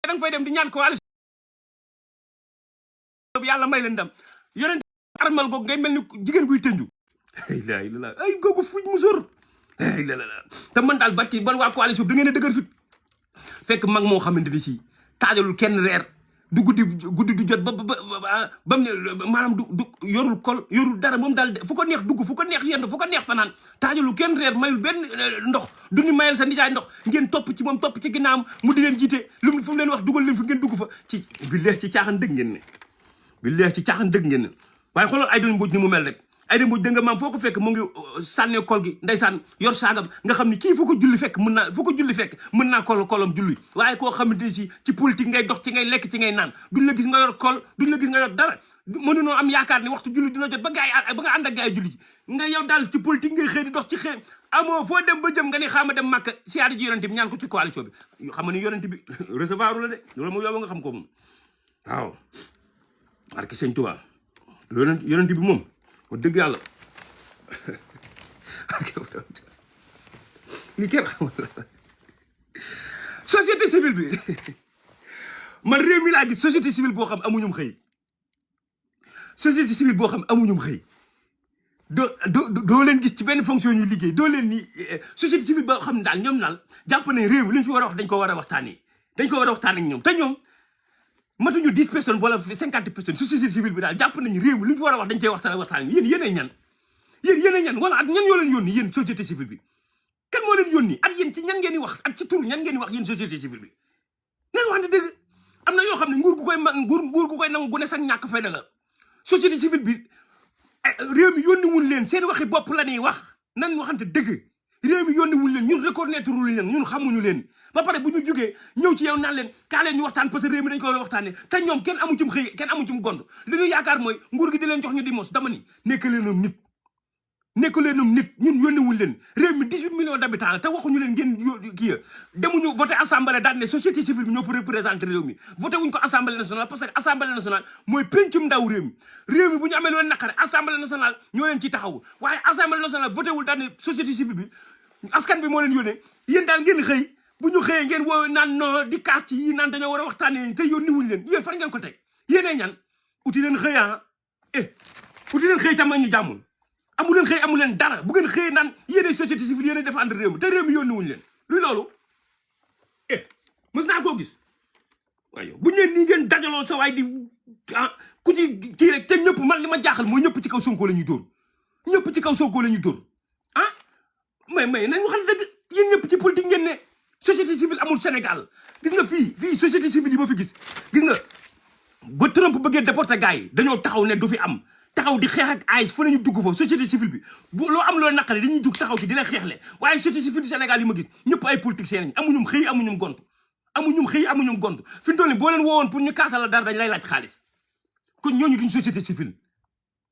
da nga fay dem di ñaan coalition bi yàlla may leen ndam yonent armal googu ngay mel ni jigéen buy tënju ay googu fuj mu sor te man daal batti ban waa coalition bi da ngeen a dëgër fit fekk mag moo xamante ni si taajalul kenn reer du guddi du jot ba mu ne maanaam du yorul kol yorul dara moom daal fu ko neex dugg fu ko neex yendu fu ko neex fanaan taajalul kenn reer mayul benn ndox du ni mayal sa nijaay ndox ngeen topp ci moom topp ci ginnaawam mu di leen jiite lu fu mu leen wax dugal leen fu ngeen dugg fa ci billahi ci caaxaan dëgg ngeen ne billahi ci caaxaan dëgg ngeen ne waaye xoolal ay doon mbuj ni mu mel rek ay dem bu dënga maam foo ko fekk mu ngi sànnee kol gi ndeysaan yor saagam nga xam ni kii foo ko julli fekk mën naa kolom julli waaye koo xamante ni si ci politique ngay dox ci ngay lekk ci ngay naan duñ la gis nga yor kol duñ la gis nga yor dara mënunoo am yaakaar ni waxtu julli dina jot ba nga ànd ak gaay julli ji nga yow daal ci politique ngay xëy di dox ci xëy amoo foo dem ba jëm nga ni xaama dem màkk siyaare ji yonent bi ñaan ko ci coalition bi xam nga ni yonent bi recevoir la de loolu moom yow nga xam ko moom waaw barke Sëñ Tuubaa yonent bi moom wax dëgg yàlla li kenn xamul société civile bi man réew mi laa gis société civile boo xam amuñum xëy société civile boo xam amuñum xëy doo leen gis ci benn fonction ñu liggéey doo leen ni société civile boo xam ne daal ñoom daal jàpp ne réew mi li ñu fi war a wax dañ ko war a waxtaanee dañ ko war a waxtaanee ak ñoom te ñoom matuñu 10 personnes wala 50 personnes société civile bi daal jàpp nañu réew mi li ñu fi war a wax dañ cey waxtaan yéen ñan wala ak ñan yoo leen yónni yéen société civile bi kan moo leen yónni ak yéen ci ñan ngeen di wax ak ci tur ñan ngeen di wax yéen société civile bi ngeen wax ne dëgg am na yoo xam ne nguur gu koy nangu gu ne sax ñàkk fayda la société civile bi réew mi yónni wul leen seen waxi bopp la ñuy wax nan waxante dëgg réew mi yónni wul leen ñun reconnaître wul leen ñun xamuñu leen ba pare bu ñu jógee ñëw ci yow naan leen kaa leen ñu waxtaan parce que réew mi dañ ko war a waxtaanee te ñoom kenn amu cim xëy kenn amu cim gond li ñu yaakaar mooy nguur gi di leen jox ñu di mos dama ni nekk leenum nit ñun yónniwul leen réew mi 18 millions d'habitants la te waxuñu leen ngeen kii demuñu voté assemblée daan ne société civile bi ñoo pour représenter réew mi voté wuñ ko assemblée nationale parce que assemblée nationale mooy pencum ndaw réew mi bu ñu amee loolu naqare assemblée nationale ñoo leen ciy taxaw waaye assemblée nationale voté wul daan ne société civile bi askan bi moo leen yónnee yéen daal ngeen xëy bu ñu xëyee ngeen woo naan no di kaas ci yi naan dañoo war a waxtaanee te yónniwuñ leen yéen fan ngeen ko teg yéenee ñan uti leen xëy uti leen xëy tam ñu jàmmul amu leen xëy amu leen dara bu ngeen xëyee naan yéenay société civile yéenay défendre réew mi te réew mi yónniwuñ leen luy loolu mës naa koo gis waaye bu ñu leen nii ngeen dajaloo sa waay di ku ci kii rek te ñëpp man li ma jaaxal mooy ñëpp ci kaw Sonko la ñuy dóor ñëpp ci kaw Sonko la ñuy dóor mais nañ waxal dëgg yéen ñëpp ci politique ngeen ne société civile amul Sénégal gis nga fii société civile yi ma fi gis nga ba Trump bëggee déporter gars yi dañoo taxaw ne du fi am taxaw di xeex ak AIS fu nañu dugg foofu société civile bi bu loo am loolu naqare dañuy jug taxaw ci di la xeexle waaye société civile du Sénégal yi ma gis ñëpp ay politiciens lañ amuñum xëy amuñum gont fi mu toll nii boo leen woowoon pour ñu kaasal la dara dañ lay laaj xaalis kon ñooñu duñ société civile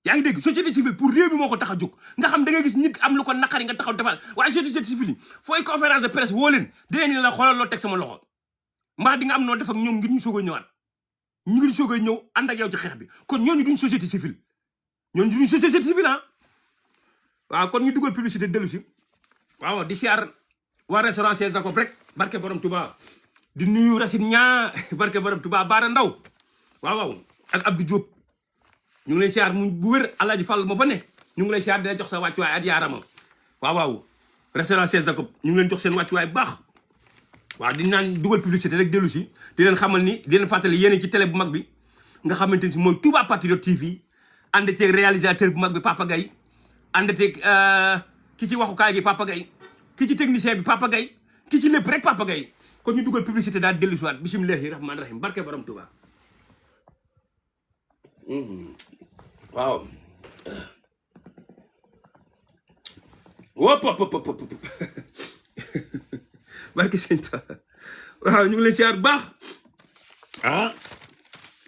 yaa ngi dégg société civile pour réew mi moo ko tax a jóg nga xam da ngay gis nit am lu ko naqari nga taxaw defal waaye société civile yi fooy conférence de presse woo leen dinañ la xoolal loo teg sama loxo mbaa di nga am noo def ak ñoom ngir ñu soog a ñëwaat ñu ngi soog a ñëw ànd ak yow ci xeex bi kon ñooñu duñ société civile waaw kon ñu dugal publicité dellu si waaw di siyaar waa restaurant Chez Jacob rek barke borom Touba di nuyu Racine ñaa barke borom Touba Baara Ndaw waaw ak Abdou Diop ñu ngi lay siyaar mu bu wér Alaaji Fall ma fa ne ñu ngi lay siyaar di la jox sa wàccuwaay at yaarama waaw restaurant Chez Jacob ñu ngi leen jox seen wàccuwaay bu baax waaw di naan dugal publicité rek dellu si di leen xamal ni di leen fàttali yéen ci télé bu mag bi nga xamante ni si mooy Touba Patriote TV ànd ceeg réalisateur bu mag bi Papa Gaye ànd ceeg ki ci waxukaay gi Papa Gaye ki ci technicien bi Papa Gaye ki ci lépp rek Papa Gaye kon ñu dugal publicité daal dellu si waat bismillahi rahmaani rahim barke borom Touba waaw wop barke sëñ Touba waaw ñu ngi leen siyaar bu baax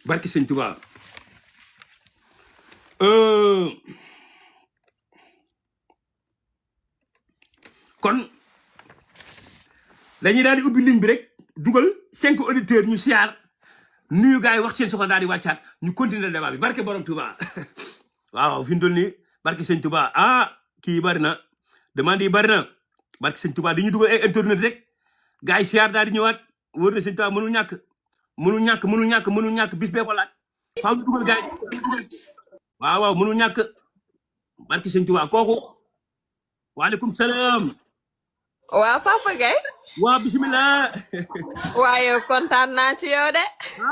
barke sëñ Touba kon dañuy daal di ubbi ligne bi rek dugal 5 auditeurs ñu siyaar nuyu gars yi wax seen soxla daal di wàccaat ñu continuer débat bi barke borom Touba waaw fi mu toll nii barke sëñ Touba kii bari na demande yi bari na barke sëñ Touba dañuy dugal ay internet rek gars yi siyaar daal di ñëwaat wóor na sëñ Touba mënul ñàkk bis bee ko laaj faaw ñu dugal gars yi waaw mënul ñàkk barke sëñ Touba kooku waaleykum salaam. waaw Papa Gueye. waaw bisimilah. waaye kontaan naa ci yow de.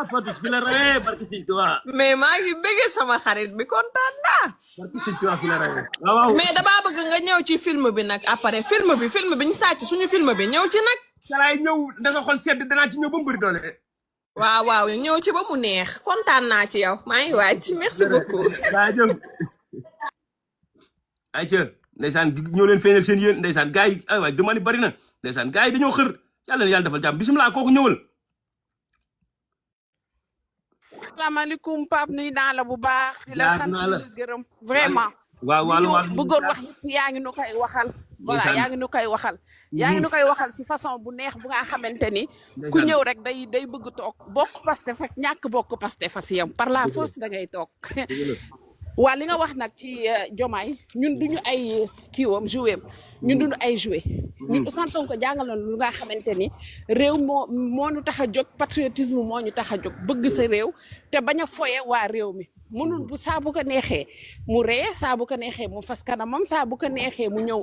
Fatou bisimilah rawee barke sëñ Touba. mais maa ngi bëggee sama xarit bi kontaan naa. barke sëñ Touba fi la rawee. waaw mais damaa bëgg nga ñëw ci film bi nag après film bi ñu sàcc suñu film bi ñëw ci nag. salaay ñëw da nga xol sedd danaa ci ñëw ba mu bëri doole. waaw ñëw ci ba mu neex kontaan naa ci yow maa ngi waaj merci beaucoup. jaajëf. ayca ndeysaan ñoo leen feeñal seen yéen ndeysaan gars yi ay waay demande bari na ndeysaan gars yi dañoo xër yàlla na yàlla defal jàmm bisimilah kooku ñëwal. asalaamaaleykum Pape nuyu naa la bu baax. di la sant di la gërëm vraiment. waaw bëggoon wax yëpp yaa ngi nu koy waxal. voilà yaa ngi nu koy waxal. yaa ngi nu koy waxal si façon bu neex bu nga xamante ni. ku ñëw rek day bëgg toog bokk Pastef ak ñàkk bokk Pastef fa si yam par la force da ngay toog. waa li nga wax nag ci Diomaye ñun duñu ay kiiwam joué ñun duñu ay joué ñun Ousmane Sonko jàngal na lu nga xamante ni réew moo ñu tax a jóg patriotisme moo ñu tax a jóg bëgg sa réew te bañ a foye waa réew mi mënul bu saa bu ko neexee mu ree saa bu ko neexee mu fas kanamam saa bu ko neexee mu ñëw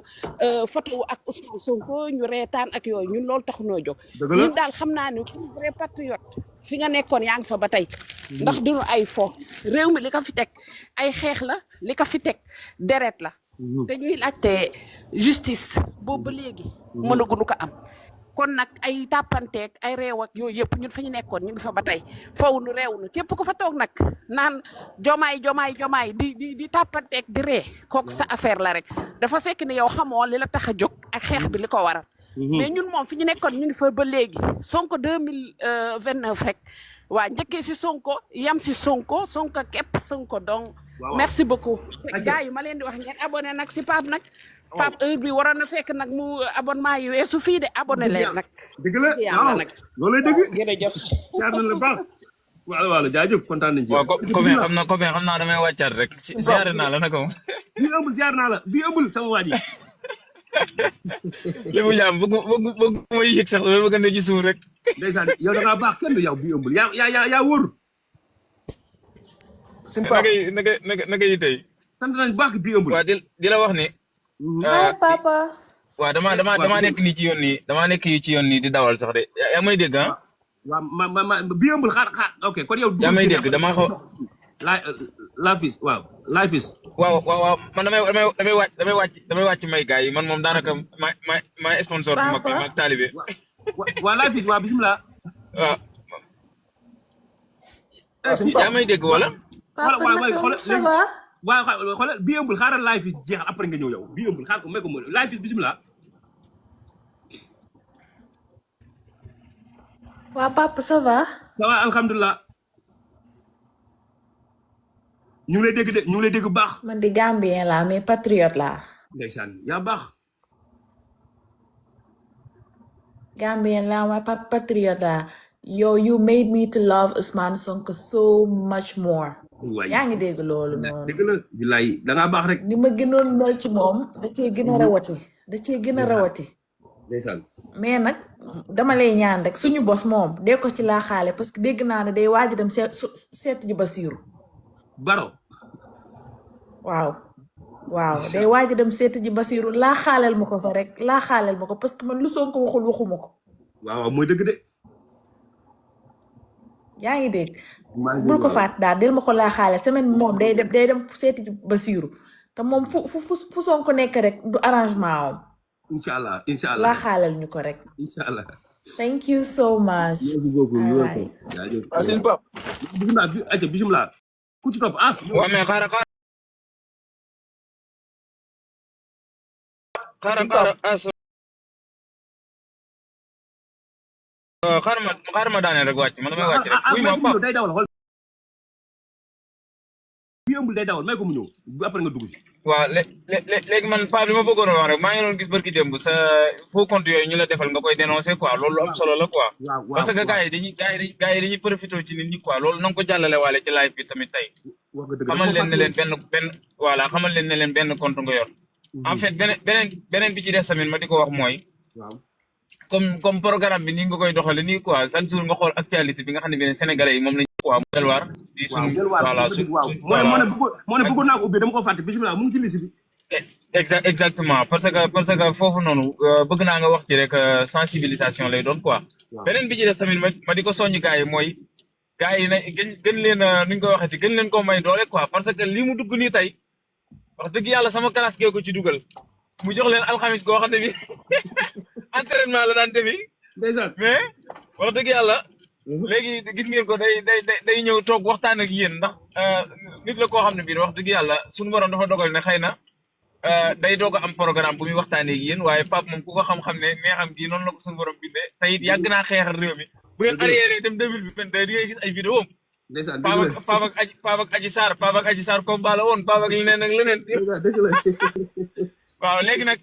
photo ak Ousmane Sonko ñu reetaan ak yooyu ñun loolu taxu noo jóg ñun daal xam naa ni ku vrai patriote fi nga nekkoon yaa ngi fa ba tey ndax duñu ay fo réew mi li ko fi teg ay xeex la li ko fi teg deret la te ñuy laajte justice boobu ba léegi mënaguñu ko am kon nag ay tàppanteeg ay réew ak yooyu yëpp ñun fa ñu nekkoon ñu ngi fa ba tey foofu nu réew nu képp ku fa toog nag naan jomaay di tàppanteeg di ree kooku sa affaire la rek dafa fekk ne yow xamoo li la tax a jóg ak xeex bi li ko waral mais ñun moom fi ñu nekkoon ñu ngi fa ba léegi Sonko 2029 rek waa njëkkee si Sonko yam si Sonko képp Sonko donc merci beaucoup gars yi ma leen di wax ngeen abonné nag si Pape nag Pape heure bi waroon na fekk nag mu abonnement yi weesu fii de abonné leen nag dëgg la waaw loolu lay dëgg jërëjëf jaar na la baax wala jaajëf kontaan nañ ci waaw copain xam naa damay wàccaat rek ziar naa la naka bii ëmbul ziar naa la bii ëmbul sama waa ji li mu jaam bëgg may yëg sax dama bëgg ne ci suuf rek ndeysaan yow da ngaa baax kenn du yow bii ëmbul yaa wóor naka yi tey sant nañ baax bii ëmbul waaw di la wax ni papa waaw dama nekk nii ci yoon nii dama nekk ci yoon nii di dawal sax de yaa may dégg ah waaw ma bii ëmbul xaar ok kon yow yaa may dégg dama xaw life is waaw man damay wàcc may gars yi man moom daanaka ma sponsor bu mag taalibe waa life is waa bismillah waaw yaa may dégg wala xoolal bii ëmbul xaaral life is jeexal après nga ñëw yow bii ëmbul xaar ko may ko mo life is bismillah waa papa ça va alhamdulilah ñu ngi lay dégg bu baax. man di Gambien laa mais patriote laa. ndeysaan yaa baax. Gambien laa waaye patriote laa. you made me to love Ousmane Sonko so much more. yaa ngi dégg loolu noonu. dégg la bilaay da ngaa baax rek. ni ma gënoon mel ci moom da cee gën a rawati. ndeysaan. mais nag dama lay ñaan rek suñu bos moom dee ko ci laa xaale parce que dégg naa ne day waaj dem seet ji Basiru. Baro. waaw day waaj dem seet ji Basiru laa xaaleel ma ko fa rek parce que man lu Sonko waxul waxuma ko. waaw mooy dëgg de. yaa ngi dégg. bul ko faat daal del ma ko laa xaale semaine bi moom day dem seet ji Basiru te moom fu Sonko nekk rek du arrangement am. incha allah laa xaaleel ñu ko rek. incha allah. thank you so much. bismillah ku ci topp as. waaw mais xaaral as xaaral ma daane rek wàcc man damay wàcc rek. bu yombul day dawal may ko mu ñëw bu après nga dugg si. waaw léegi man Pape li ma bëggoon a wax rek maa ngi doon gis barki démb sa faux compte yooyu ñu la defal nga koy dénoncer quoi loolu lu am solo la quoi. parce que gars yi dañuy profité ci nit ñi quoi loolu na nga ko jàllale waale ci live bi tamit tey. xamal leen ne leen xamal leen ne leen benn compte nga yor. en fait beneen bi ci des tamit ma di ko wax mooy. comme programme bi nii nga koy doxale nii quoi chaque jour nga xool actualité bi nga xam ne bii Sénégalais yi moom lañ quoi mu delluwaar. di suñu voilà moo ne bëggoon naa ko ubbi dama ko fàtte bisimilah mu ngi ci liste bi. exactement parce que foofu noonu bëgg naa nga wax ci rek sensibilisation lay doon quoi. beneen bi ci des tamit ma di ko soññ gars yi mooy gars yi ne gën leen nuñ ko waxeeti gën leen koo may doole quoi parce que lii mu dugg nii tey wax dëgg yàlla sama classe gee ko ci dugal mu jox leen alxamis goo xam ne bi entraînement la daan defi mais wax dëgg yàlla léegi gis ngeen ko day ñëw toog waxtaan ak yéen ndax nit la koo xam ne bii wax dëgg yàlla suñu borom dafa dogal ne xëy na day doog a am programme bu muy waxtaanee ak yéen waaye Pape moom ku ko xam-xam ne neexam gi noonu la ko suñu borom bindee te it yàgg naa xeexal réew mi bu ngeen arrière dem 2022 di ngay gis ay vidéo am Pape ak Adji Sarr combat la woon Pape ak leneen ak leneen waaw léegi nag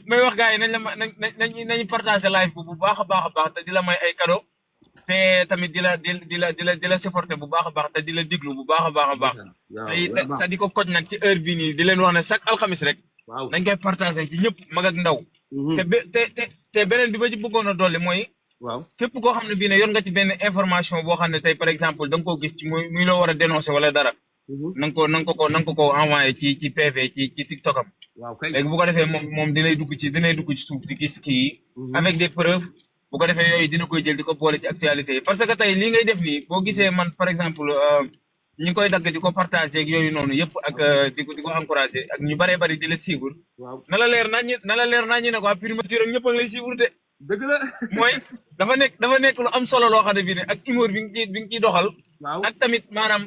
may wax gars yi nañu partager live bu baax a baax te di la may ay cadeau te tamit di la supporter bu baax a baax te di la diglu bu baax a baax te di ko koj nag ci heure bii nii di leen wax ne chaque alxamis rek dañ koy partager ci ñëpp mag ak ndaw te beneen bi ba ci bëggoon a dolli mooy képp koo xam ne bii ne yor nga ci benn information boo xam ne tey par exemple da nga koo gis ci muy loo war a dénoncer wala dara na nga ko envoyé ci PV ci TikTok am léegi bu ko defee moom dinay dugg ci suuf di gis kii avec des preuves bu ko defee yooyu dina koy jël di ko boole ci actualité yi parce que tey lii ngay def nii boo gisee man par exemple ñi ngi koy dagg di ko partagé ak yooyu noonu yëpp ak di ko encouragé ak ñu bëree bëri di la suivre na la leer naa ñu ne quoi primature ak ñëpp a ngi lay suivre de dëgg la mooy dafa nekk lu am solo loo xam ne bii ne ak humour bi nga ciy doxal ak tamit maanaam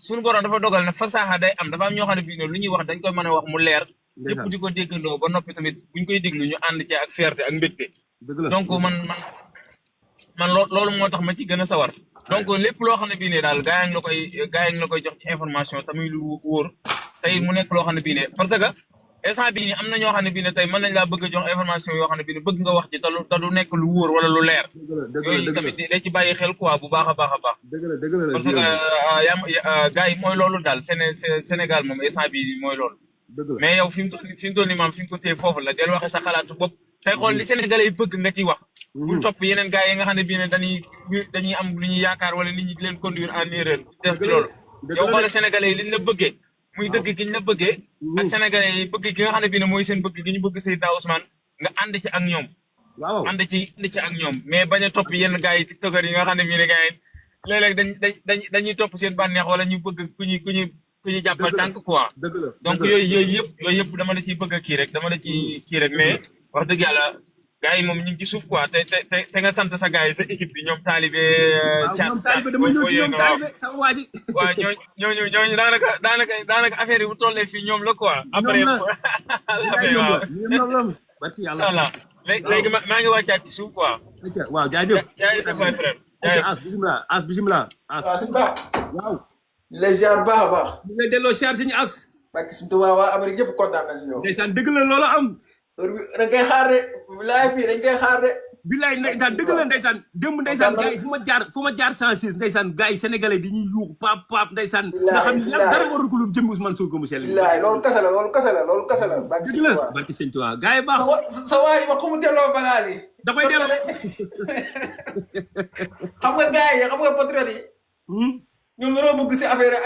suñu borom dafa dogal ne fasaaxa day am dafa am ñoo xam ne bii ne lu ñuy wax dañ koy mën a wax mu leer ñëpp di ko déggandoo ba noppi tamit buñ koy déglu ñu ànd ci ak fierté ak mbégte donc man loolu moo tax ma ci gën a sawar donc lépp loo xam ne bii ne daal gaa yi ngi la koy jox ci information tamit lu wóor tey mu nekk loo xam ne bii ne parce que instant bii nii am na ñoo xam ne bii ne tey mën nañ laa bëgg a jox information yoo xam ne bii ne bëgg nga wax ci te du nekk lu wóor wala lu leer yooyu tamit day ci bàyyi xel quoi bu baax a baax parce que gars yi mooy loolu daal Sénégal moom instant bii mooy loolu mais yow fi mu toll nii maam fi nga ko téye foofu la del waxe sa xalaatu bopp tey xool li Sénégalais yi bëgg nga ciy wax bu topp yeneen gars yi nga xam ne bii ne dañuy am lu ñuy yaakaar wala nit ñi di leen conduire en erreur def ci loolu yow xoole Sénégalais yi liñ la bëggee muy dëgg gi ñu la bëggee ak Sénégalais yi bëgg gi nga xam ne bii ne mooy seen bëgg gi ñu bëgg Seydina Ousmane nga ànd ci ak ñoom ànd ci ak ñoom mais bañ a topp yenn gars yi tiktokers yi nga xam ne bii ne gars yi léeg-léeg dañuy topp seen bànneex wala ñu bëgg ku ñu jàppal tànk quoi donc yooyu yëpp dama la ciy bëgg a kii rek mais wax dëgg yàlla gars yi moom ñu ngi ci suuf quoi te nga sant sa gars yi sa équipe bi ñoom taalibe ñoom taalibe dama ñëw ci ñoom taalibe sama waa ji waaw ñooñu daanaka affaire yi bu tollee fii ñoom la quoi après ñoom barki yàlla inshallah léegi maa ngi wàccaat ci suuf quoi waaw jaajëf my frère as bismillah waaw les ziar baax a baax. ñu ngi delloo ziar suñu as. parce que suñu tubaab waa Amérique yëpp kontaan na si ñoom. ndeysaan dëgg la loolu am. heure bi dañ koy xaar de laaj fii dañ koy xaar de. bilaay ndeysaan dëgg la ndeysaan démb ndeysaan gars yi fu ma jaar 106 ndeysaan gars yi sénégalais di ñuy yuuxu paap ndeysaan. nga xam ne yàlla dara warul ko lu jëm Ousmane Sonko mu sell. bilaay loolu kese la loolu kese la. dëgg la barki sëñ Tuubaa gars yi baax. sa waa yi ma ku mu delloo bagage yi. da koy delloo. xam nga gars yi xam nga patriote yi. ñoom dañoo bëgg si affaire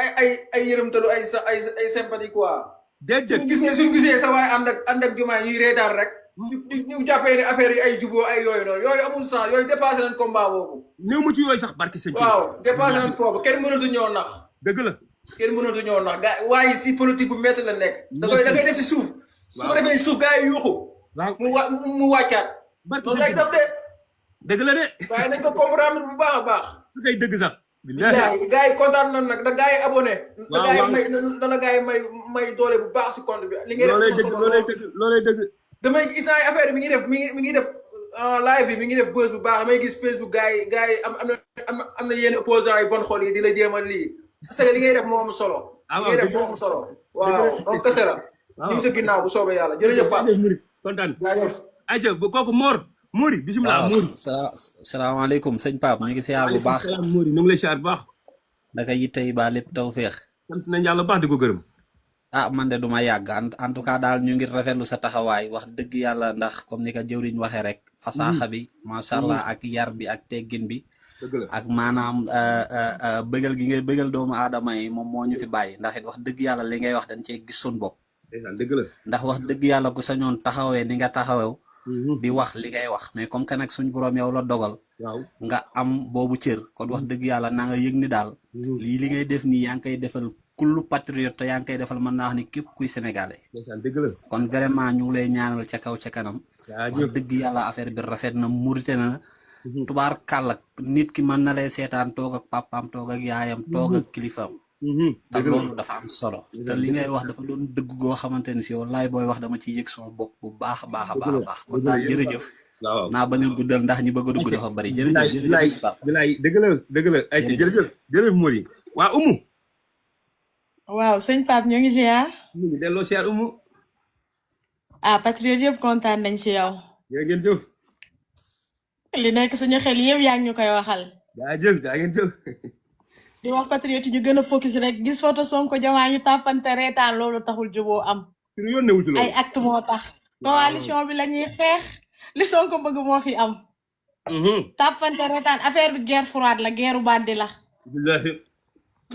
ay yërëmtalu ay sympathie quoi. déedéet suñu gisee sa waay ànd ak jumaa yi reetaan rek. ñu jàppee ne affaire yi ay juboo ay yooyu noonu yooyu amul sens yooyu dépassé nañ combat boobu. néew mu ci yooyu sax barki sëñ. waaw dépassé nañ foofu kenn mënatu ñoo nax. dëgg la. kenn mënatu ñoo nax gars waaye si politique bu métti la nekk. da ngay def si suuf. su ko defee suuf gars yi yuuxu. waaw mu wàccaat. barki loolu lay def de. dëgg la de. waaye nañ ko comprendre bu baax a baax. su koy dëgg sax. bilaay gars yi kontaan nañ nag da gars yi abonné. dana gars yi may doole bu baax si compte bi. li ngay def loolay dëgg. damay gis ay affaire yi mi ngi def live bi mi ngi def buzz bu baax damay gis Facebook gars yi am na yenn opposants yi bon xol yi di la jéem a lii parce que li ngay def moo am solo. ah li waaw ngay def moo am solo waaw donc kese la ñu ngi sa ginnaaw bu soobee yàlla jërëjëf Pape kontaan jaajëf ayca kooku Mori bisimilah Mori salaamaaleykum sëñ Pape ñu ngi siyaar bu baax salaam Mori ñu ngi lay siyaar bu baax naka yittey ba lépp taw feex sant nañ yàlla baax di ko gërëm man de duma yàgg en tout cas daal ñu ngi rafetlu sa taxawaay wax dëgg yàlla ndax comme ni ko jëwriñ waxee rek fasaaxa bi macha allah ak yar bi ak teggin bi ak maanaam bëggal gi ngay bëggal doomu aadama yi moom moo ñu fi bàyyi ndax it wax dëgg yàlla li ngay wax dañ cee gis suñ bopp ndax wax dëgg yàlla ku sañoon taxawee ni nga taxawew di wax li ngay wax mais comme que nag suñ borom yow la dogal nga am boobu cër kon wax dëgg yàlla na nga yëg ni daal li ngay def nii yaa ngi koy defal kullu patriote te yaa ngi koy defal mën naa wax ni képp kuy sénégalais kon vraiment ñu ngi lay ñaanal ca kaw ca kanam wax dëgg yàlla affaire bi rafet na murite na tubaar kàll nit ki mën na lay seetaan toog ak papaam toog ak yaayam toog ak kilifaam te loolu dafa am solo te li ngay wax dafa doon dëgg goo xamante ni si wallaay booy wax dama ciy yëg sama bopp bu baax a baax a baax a baax kon daal jërëjëf naa bañ a guddal ndax ñi bëgg a dugg dafa bari jërëjëf Pape bilaay dëgg la ay jërëjëf Mori waa Umu waaw sëñ Pape ñoo ngi ziar. ñu ngi delloo ziar Umu. patriote yëpp kontaan nañ ci yow. yaa ngeen jëf. li nekk suñu xel yëpp yaa ngi ñu koy waxal. yaa ngeen jëf. di wax patriote ñu gën a focus rek gis photo Sonko Diomaye ñu tàppante reetaan loolu taxul juboo am. ay acte moo tax. coalition bi la ñuy xeex li Sonko bëgg moo fi am. tàppante reetaan affaire bi guerre froide la guerre bandi la.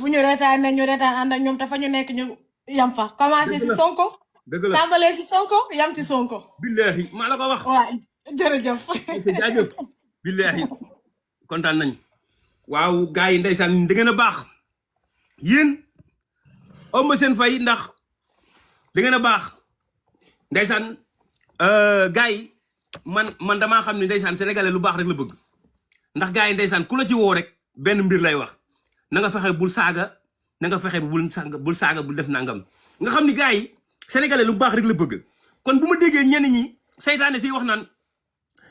bu ñu reetaan ne ñu reetaan ànd ak ñoom te fa ñu nekk ñu yam fa commencé si Sonko. dëgg la tàmbalee si Sonko yam ci Sonko. billahi maa la ko wax. waaw jërëjëf. jaajëf billahi kontaan nañ waaw gars yi ndeysaan da ngeen a baax yéen oma seen fay ndax da ngeen a baax ndeysaan gars yi man damaa xam ne ndeysaan sénégalais lu baax rek la bëgg ndax gars yi ndeysaan ku la ci woo rek benn mbir lay wax na nga fexe bul saaga na nga fexe bul saaga bul def nangam nga xam ni gars yi sénégalais lu baax rek la bëgg kon bu ma déggee ñenn ñi saytaane si wax naan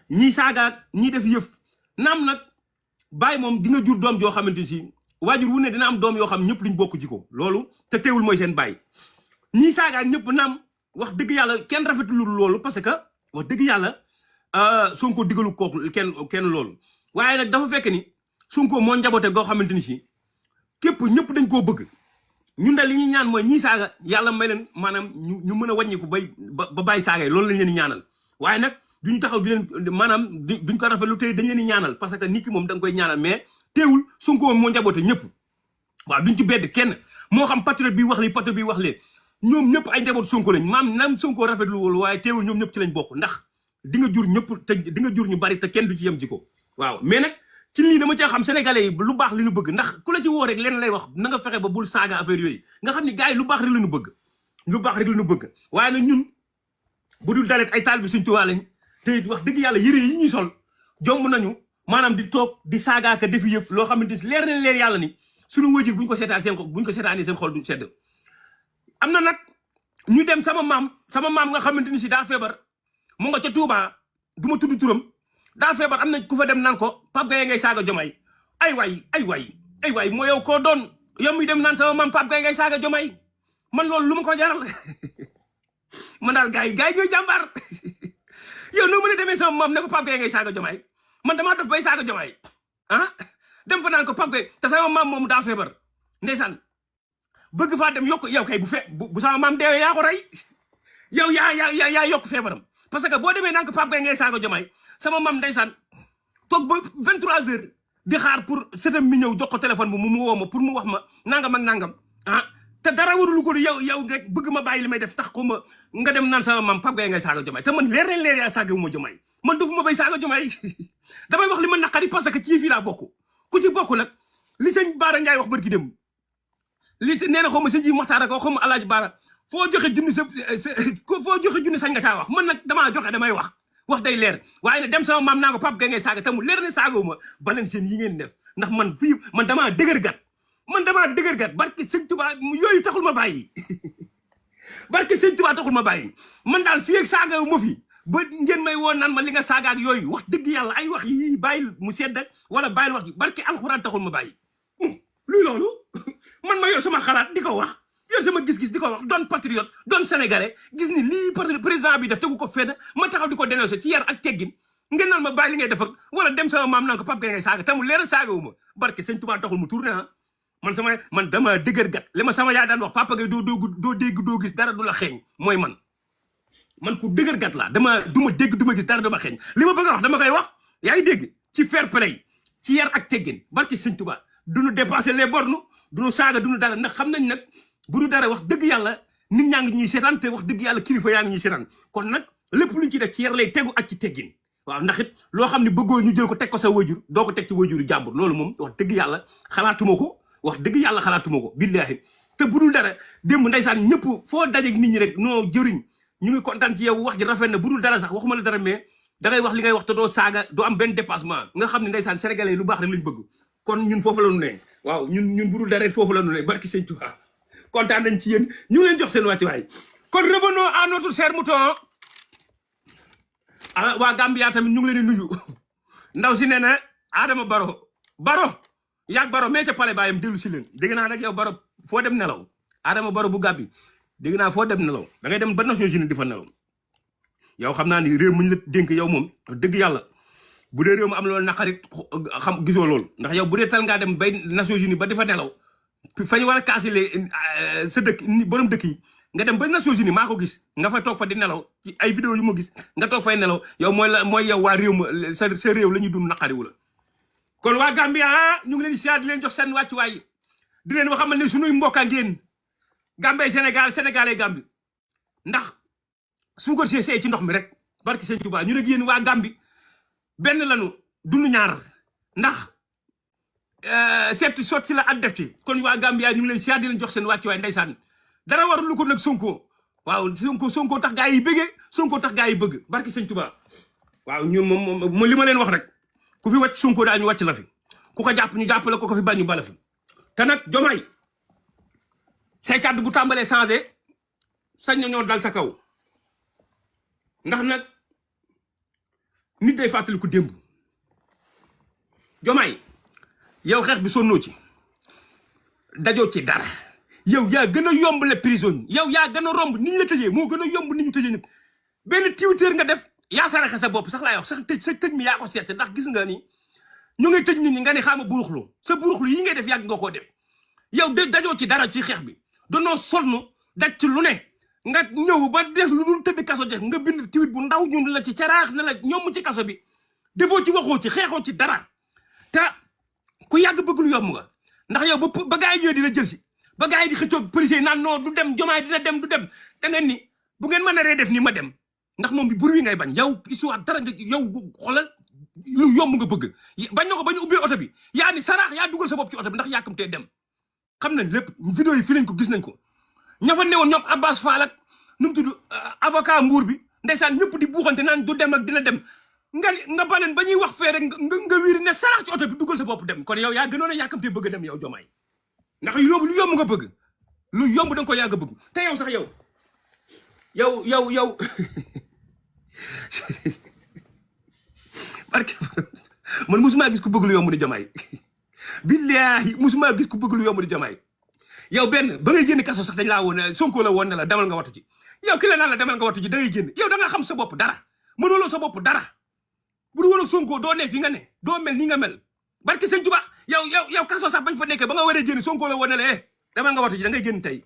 ñii saagaak ñii def yëf naam nag bàyyi moom di nga jur doom joo xamante si waajur wu ne dina am doom yoo xam ñëpp luñ bokk ci ko loolu te teewul mooy seen bàyyi ñii saagaak ñëpp naam wax dëgg yàlla kenn rafetlu loolu parce que wax dëgg yàlla Sonko digalu kooku kenn loolu waaye nag dafa fekk ni Sonko moo njaboote goo xamante ni si képp ñëpp dañ koo bëgg ñun daal li ñuy ñaan mooy ñii saaga yàlla may leen maanaam ñu mën a wàññiku ba bàyyi saaga yi loolu lañ leen di ñaanal waaye nag duñu taxaw di leen maanaam duñ ko rafetlu tey dañ leen di ñaanal parce que nit ki moom da nga koy ñaanal mais teewul Sonko moom moo njaboote ñëpp waaw duñ ci bedd kenn moo xam patriote bi wax li patriote bi wax lee ñoom ñëpp ay njaboot Sonko lañ maam naam Sonko rafetlu wul waaye teewul ñoom ñëpp ci lañ bokk ndax di nga jur ñëpp te di nga jur ñu bari te kenn du ci yem ji ko waaw mais nag ci lii dama cee xam sénégalais yi lu baax li ñu bëgg ndax ku la ci woo rek leen lay wax na nga fexe ba bul saaga affaire yooyu nga xam ni gars yi lu baax rek la ñu bëgg lu baax rek la ñu bëgg waaye nag ñun bu dul dalet ay taal bi suñ tuwaa lañ te wax dëgg yàlla yëre yi ñuy sol jomb nañu maanaam di toog di saagaaka defi yëpp loo xamante ni leer nañ leer yàlla ni suñu wëjur buñ ko seetaanee seen xol du sedd am na nag ñu dem sama maam nga xamante ni si daa feebar mu nga ca Touba du ma tudd turam daa feebar am na ku fa dem naan ko Pape Gaye ngay saaga Diomaye ay waay moo yow koo doon yow mi dem naan sama maam Pape Gaye ngay saaga Diomaye man loolu lu ma ko jaral man daal gars yi ñooy jàmbaar yow noo mën a demee sama maam ne ko Pape Gaye ngay saaga Diomaye man damaa def bay saaga Diomaye dem fa naan ko Pape Gaye te sama maam moomu daa feebar ndeysaan bëgg faa dem yokk yow kay bu sama maam deewee yaa ko rey yow yaa yokk feebaram parce que boo demee naan ko Pape Gaye ngay saaga Diomaye sama maam ndeysaan toog ba 23h di xaar pour sëtam mi ñëw jox ko téléphone bi mu woo ma pour mu wax ma nangam ak nangam te dara warulu ko yow rek bëgg ma bàyyi li may def tax ko ma nga dem naan sama maam Pape Gaye ngay saaga Diomaye te man leer yaa saaga wu ma Diomaye man dufuma bay saaga Diomaye damay wax li ma naqari parce que ci fii laa bokk ku ci bokk nag li sëñ Baara Ndiaye wax barki dem li nee na xaw ma sëñ ji Maxtaar ko xaw ma Alaaji Baara foo joxe junni sañ nga caa wax man nag damaa joxe damay wax day leer waaye ne dem sama maam naa ko Pape Gaye ngay saaga te mu leer ne saagawuma baleen seen yi ngeen def ndax man damaa dëgër gat barke sëñ Tuubaa yooyu taxul ma bàyyi barke sëñ Tuubaa taxul ma bàyyi man daal fii ak saagawu ma fi ba ngeen may woon naan ma li nga saaga ak yooyu wax dëgg yàlla ay wax yii bàyyil mu sedd wala bàyyil wax barke alxuraan taxul ma bàyyi luy loolu man ma yor sama xalaat di ko wax yor sama gis-gis di ko wax doon patriote doon sénégalais gis ni lii président bi def tegu ko fenn ma taxaw di ko dénoncé ci yar ak teggin ngeen naan ma bàyyi li ngay def ak wala dem sama maam naan ko Pape Gueye ngay saaga tamul leeral saaga wu ma barke sëñ Tuubaa taxul mu tourné ah man dama dëgër gat li ma sama yaay daan wax Papa Gueye doo dégg doo gis dara du la xeeñ mooy man ku dëgër gat laa du ma dégg du ma gis dara du ma xeeñ li ma bëgg a wax dama koy wax yaa ngi dégg ci fair play ci yar ak teggin barke sëñ Tuubaa duñu dépasser les bornes duñu saaga duñu dara ndax xam nañ nag bu du dara wax dëgg yàlla nit ñaa ngi ñuy seetaan te wax dëgg yàlla kilifa yaa ngi ñuy seetaan kon nag lépp luñ ci def ci yar lay tegu ak ci teggin waaw ndax it loo xam ne bëggoo ñu jël ko teg ko sa wajur doo ko teg ci wajuru jàmbur loolu moom wax dëgg yàlla xalaatuma ko billaahi te bu dul dara démb ndeysaan ñëpp foo dajeeg nit ñi rek noo jëriñ ñu ngi kontaan ci yow wax ji rafet na bu dul dara sax waxuma la dara mais da ngay wax li ngay wax te doo saaga doo am benn dépassement nga xam ne ndeysaan sénégalais lu baax rek lañ bëgg kon ñun foofu la ñu ne waaw ñun bu dul dara foofu la ñu ne barki sëñ Tuubaa kontaan nañ ci yéen ñu ngi leen jox seen wàccuwaay kon revenons à notre cher mouton waa Gambia tamit ñu ngi leen di nuyu ndaw si nee na Adama Baro yaag Baro mais ca pale baayam dellu si leen dégg naa nag yow Baro foo dem nelaw Adama Baro bu Gàmbi dégg naa foo dem nelaw da ngay dem ba Nations Unies di fa nelaw yow xam naa ni réew mu ñu la dénk yow moom dëgg yàlla bu dee réew mu am loolu naqarit xam gisoo loolu ndax yow bu dee tal ngaa dem bay Nations Unies ba di fa nelaw fa ñu war a kaasilee sa dëkk borom dëkk yi nga dem ba Nations Unies maa ko gis nga fa toog fa di nelaw ci ay vidéo yu ma gis nga toog fay nelaw yow mooy yow waa réew ma sa réew la ñuy dund naqariwu la kon waa Gambia ñu ngi leen di siyaar di leen jox seen wàccuwaay di leen wax xamal ne suñuy mbokka ngeen Gambey Sénégalais Gambi ndax suukar see ci ndox mi rek barki sëñ Tuubaa ñu ne yéen waa Gambi benn lanu dunu ñaar ndax seet sotti la at def ci kon waa Gambia ñu ngi leen siyaar di leen jox seen wàccuwaay ndeysaan dara warul lu ko nag Sonko waaw Sonko tax gaa yi bëggee Sonko tax gaa yi bëgg barki sëñ Tuubaa waaw ñun moom li ma leen wax rek ku fi wàcc Sonko daal ñu wàcc la fi ku ko jàpp ñu jàppale ko fi bañ ñu bala fi te nag Jomaay say kàddu bu tàmbalee changé sañ na ñoo dal sa kaw ndax nag nit day fàttali ko démb Jomaay yow xeex bi sonnoo ci dajoo ci dara yow yaa gën a yomb le prison yow yaa gën a romb ni ñu la tëjee moo gën a yomb ni ñu tëjee ñëpp benn Twitter nga def yaa saraxe sa bopp sax laay wax sax tëj mi yaa ko seet ndax gis nga ni ñu ngi tëj nit ñi nga ne xaama buruxlu sa buruxlu yi ngay def yàgg nga koo def yow dajoo ci dara ci xeex bi danoo sonn daj ci lu ne nga ñëw ba def lu dul tëdd kaso def nga bind tweet bu ndaw ñun la ci caraax ne la ñoom ci kaso bi defoo ci waxoo ci xeexoo ci dara te ku yàgg bëgg lu yomb nga ndax yow ba gaa yi ñëwee di la jël si ba gaa yi di xëccoog policier naan non du dem Jomaay dina dem du dem da ngeen ni bu ngeen mën a ree def ni ma dem ndax moom bi bur wi ngay bañ yow histoire dara nga yow xoolal lu yomb nga bëgg bañ na ko ba ñu ubbee oto bi yaa ni saraax yaa dugal sa bopp ci oto bi ndax yàkkamtee dem xam nañ lépp vidéo yi fi lañ ko gis nañ ko ña fa newoon ñoom Abbas Fall ak nu mu tudd avocat Mbour bi ndeysaan ñëpp di buuxante naan du dem ak dina dem nga baleen ba ñuy wax fee rek nga wiiri ne saraax ci oto bi dugal sa bopp dem kon yow yaa gënoon a yàkkamtee bëgg a dem yow Jomaay ndax lu yomb nga bëgg lu yomb da nga ko yàgg a bëgg te yow sax yow barke man musuma gis ku bëgg lu yomb di Jomaay billaahi musuma gis ku bëgg lu yomb di Jomaay yow benn ba ngay génn kaso sax dañ laa woon Sonko la woon ne la demal nga wattu ci yow ki la naan la demal nga wattu ci da ngay génn yow da nga xam sa bopp dara mënuloo sa bopp dara bu du woon ak Sonko doo ne fi nga ne doo mel ni nga mel barke sëñ Tuubaa yow kaso sax bañ fa nekkee ba nga war a génn Sonko la woon ne la demal nga wattu ci da ngay génn tey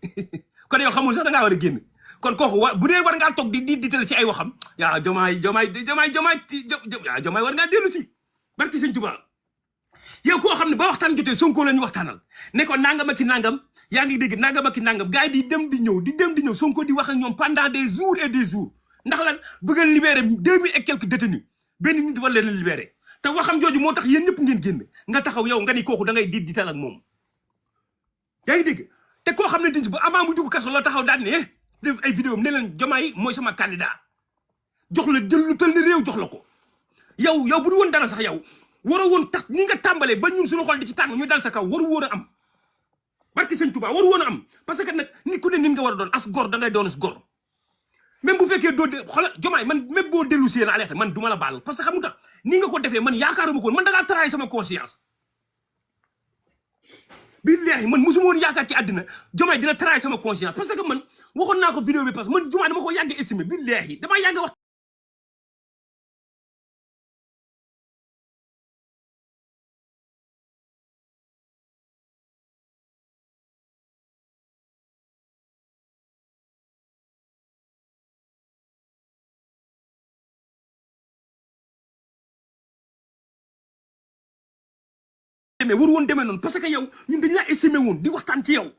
kon yow xamul sax da ngaa war a génn kon kooku bu dee war ngaa toog di tël ci ay waxam yaa Jomaay war ngaa dellu si barke sëñ Tuubaa yow koo xam ne ba waxtaan jotee Sonko la ñu waxtaanal ne ko nangam ak nangam yaa ngi dégg nangam ak nangam gars yi di dem di ñëw Sonko di wax ak ñoom pendant des jours et des jours ndax lan bëgg a libérer 2000 et quelques détenus benn nit war leen libérer te waxam jooju moo tax yéen ñëpp ngeen génn nga taxaw yow nga ni kooku da ngay di tal ak moom yaa ngi dégg te koo xam ne dañ ba avant mu dugg kaso la taxaw daal ne def ay vidéo ne leen Jomaay mooy sama candidat jox la jël lu tël ni réew jox la ko yow bu du woon dara sax yow waroo woon tax ni nga tàmbalee ba ñun suñu xol di ci tàng ñu dal sa kaw waru woon a am barki sëñ Tuubaa waru woon a am parce que nag nit ku ne nit nga war a doon as gor da ngay doon as gor même bu fekkee doo xoolal Jomaay man même boo dellu si yéen alerté man du ma la baal parce que xam nga tax ni nga ko defee man yaakaaruma ko man da ngaa trahir sama conscience billahi man musuma woon yaakaar ci àddina Diomaye dina trahir sama conscience parce que man waxoon naa ko vidéo bi parce que man Diomaye dama ko yàgg estimé billahi dama yàgg wax mais waru woon demee noonu parce que yow ñun dañu laa estimé woon di waxtaan ci yow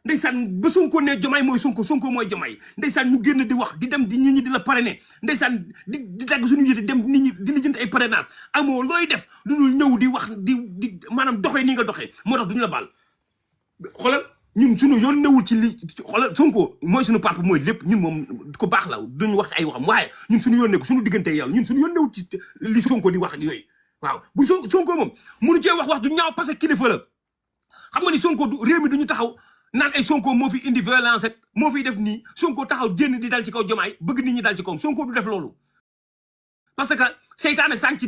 ndeysaan ba Sonko ne Diomaye mooy Sonko Sonko mooy Diomaye ndeysaan ñu génn di wax di dem di nit ñi di la parrainer ndeysaan di dagg suñu yite dem nit ñi di lijjanti ay parrainage amoo looy def lu dul ñëw di wax di maanaam doxee nii nga doxee moo tax duñu la baal xoolal ñun suñu yoon newul ci li xoolal Sonko mooy suñu papa mooy lépp ñun moom ko baax la duñu wax ci ay waxam waaye ñun suñu yoon nekk suñu diggante yow ñun suñu yoon newul ci li Sonko di wax ak yooyu waaw bu Sonko moom mënu cee wax ju ñaaw parce que kilifa la xam nga ni Sonko du réew mi duñu taxaw naan ay Sonko moo fi indi violence ak moo fiy def nii Sonko taxaw génn di dal ci kaw Diomaye bëgg nit ñi dal ci kaw Sonko du def loolu parce que seytaane sànq ci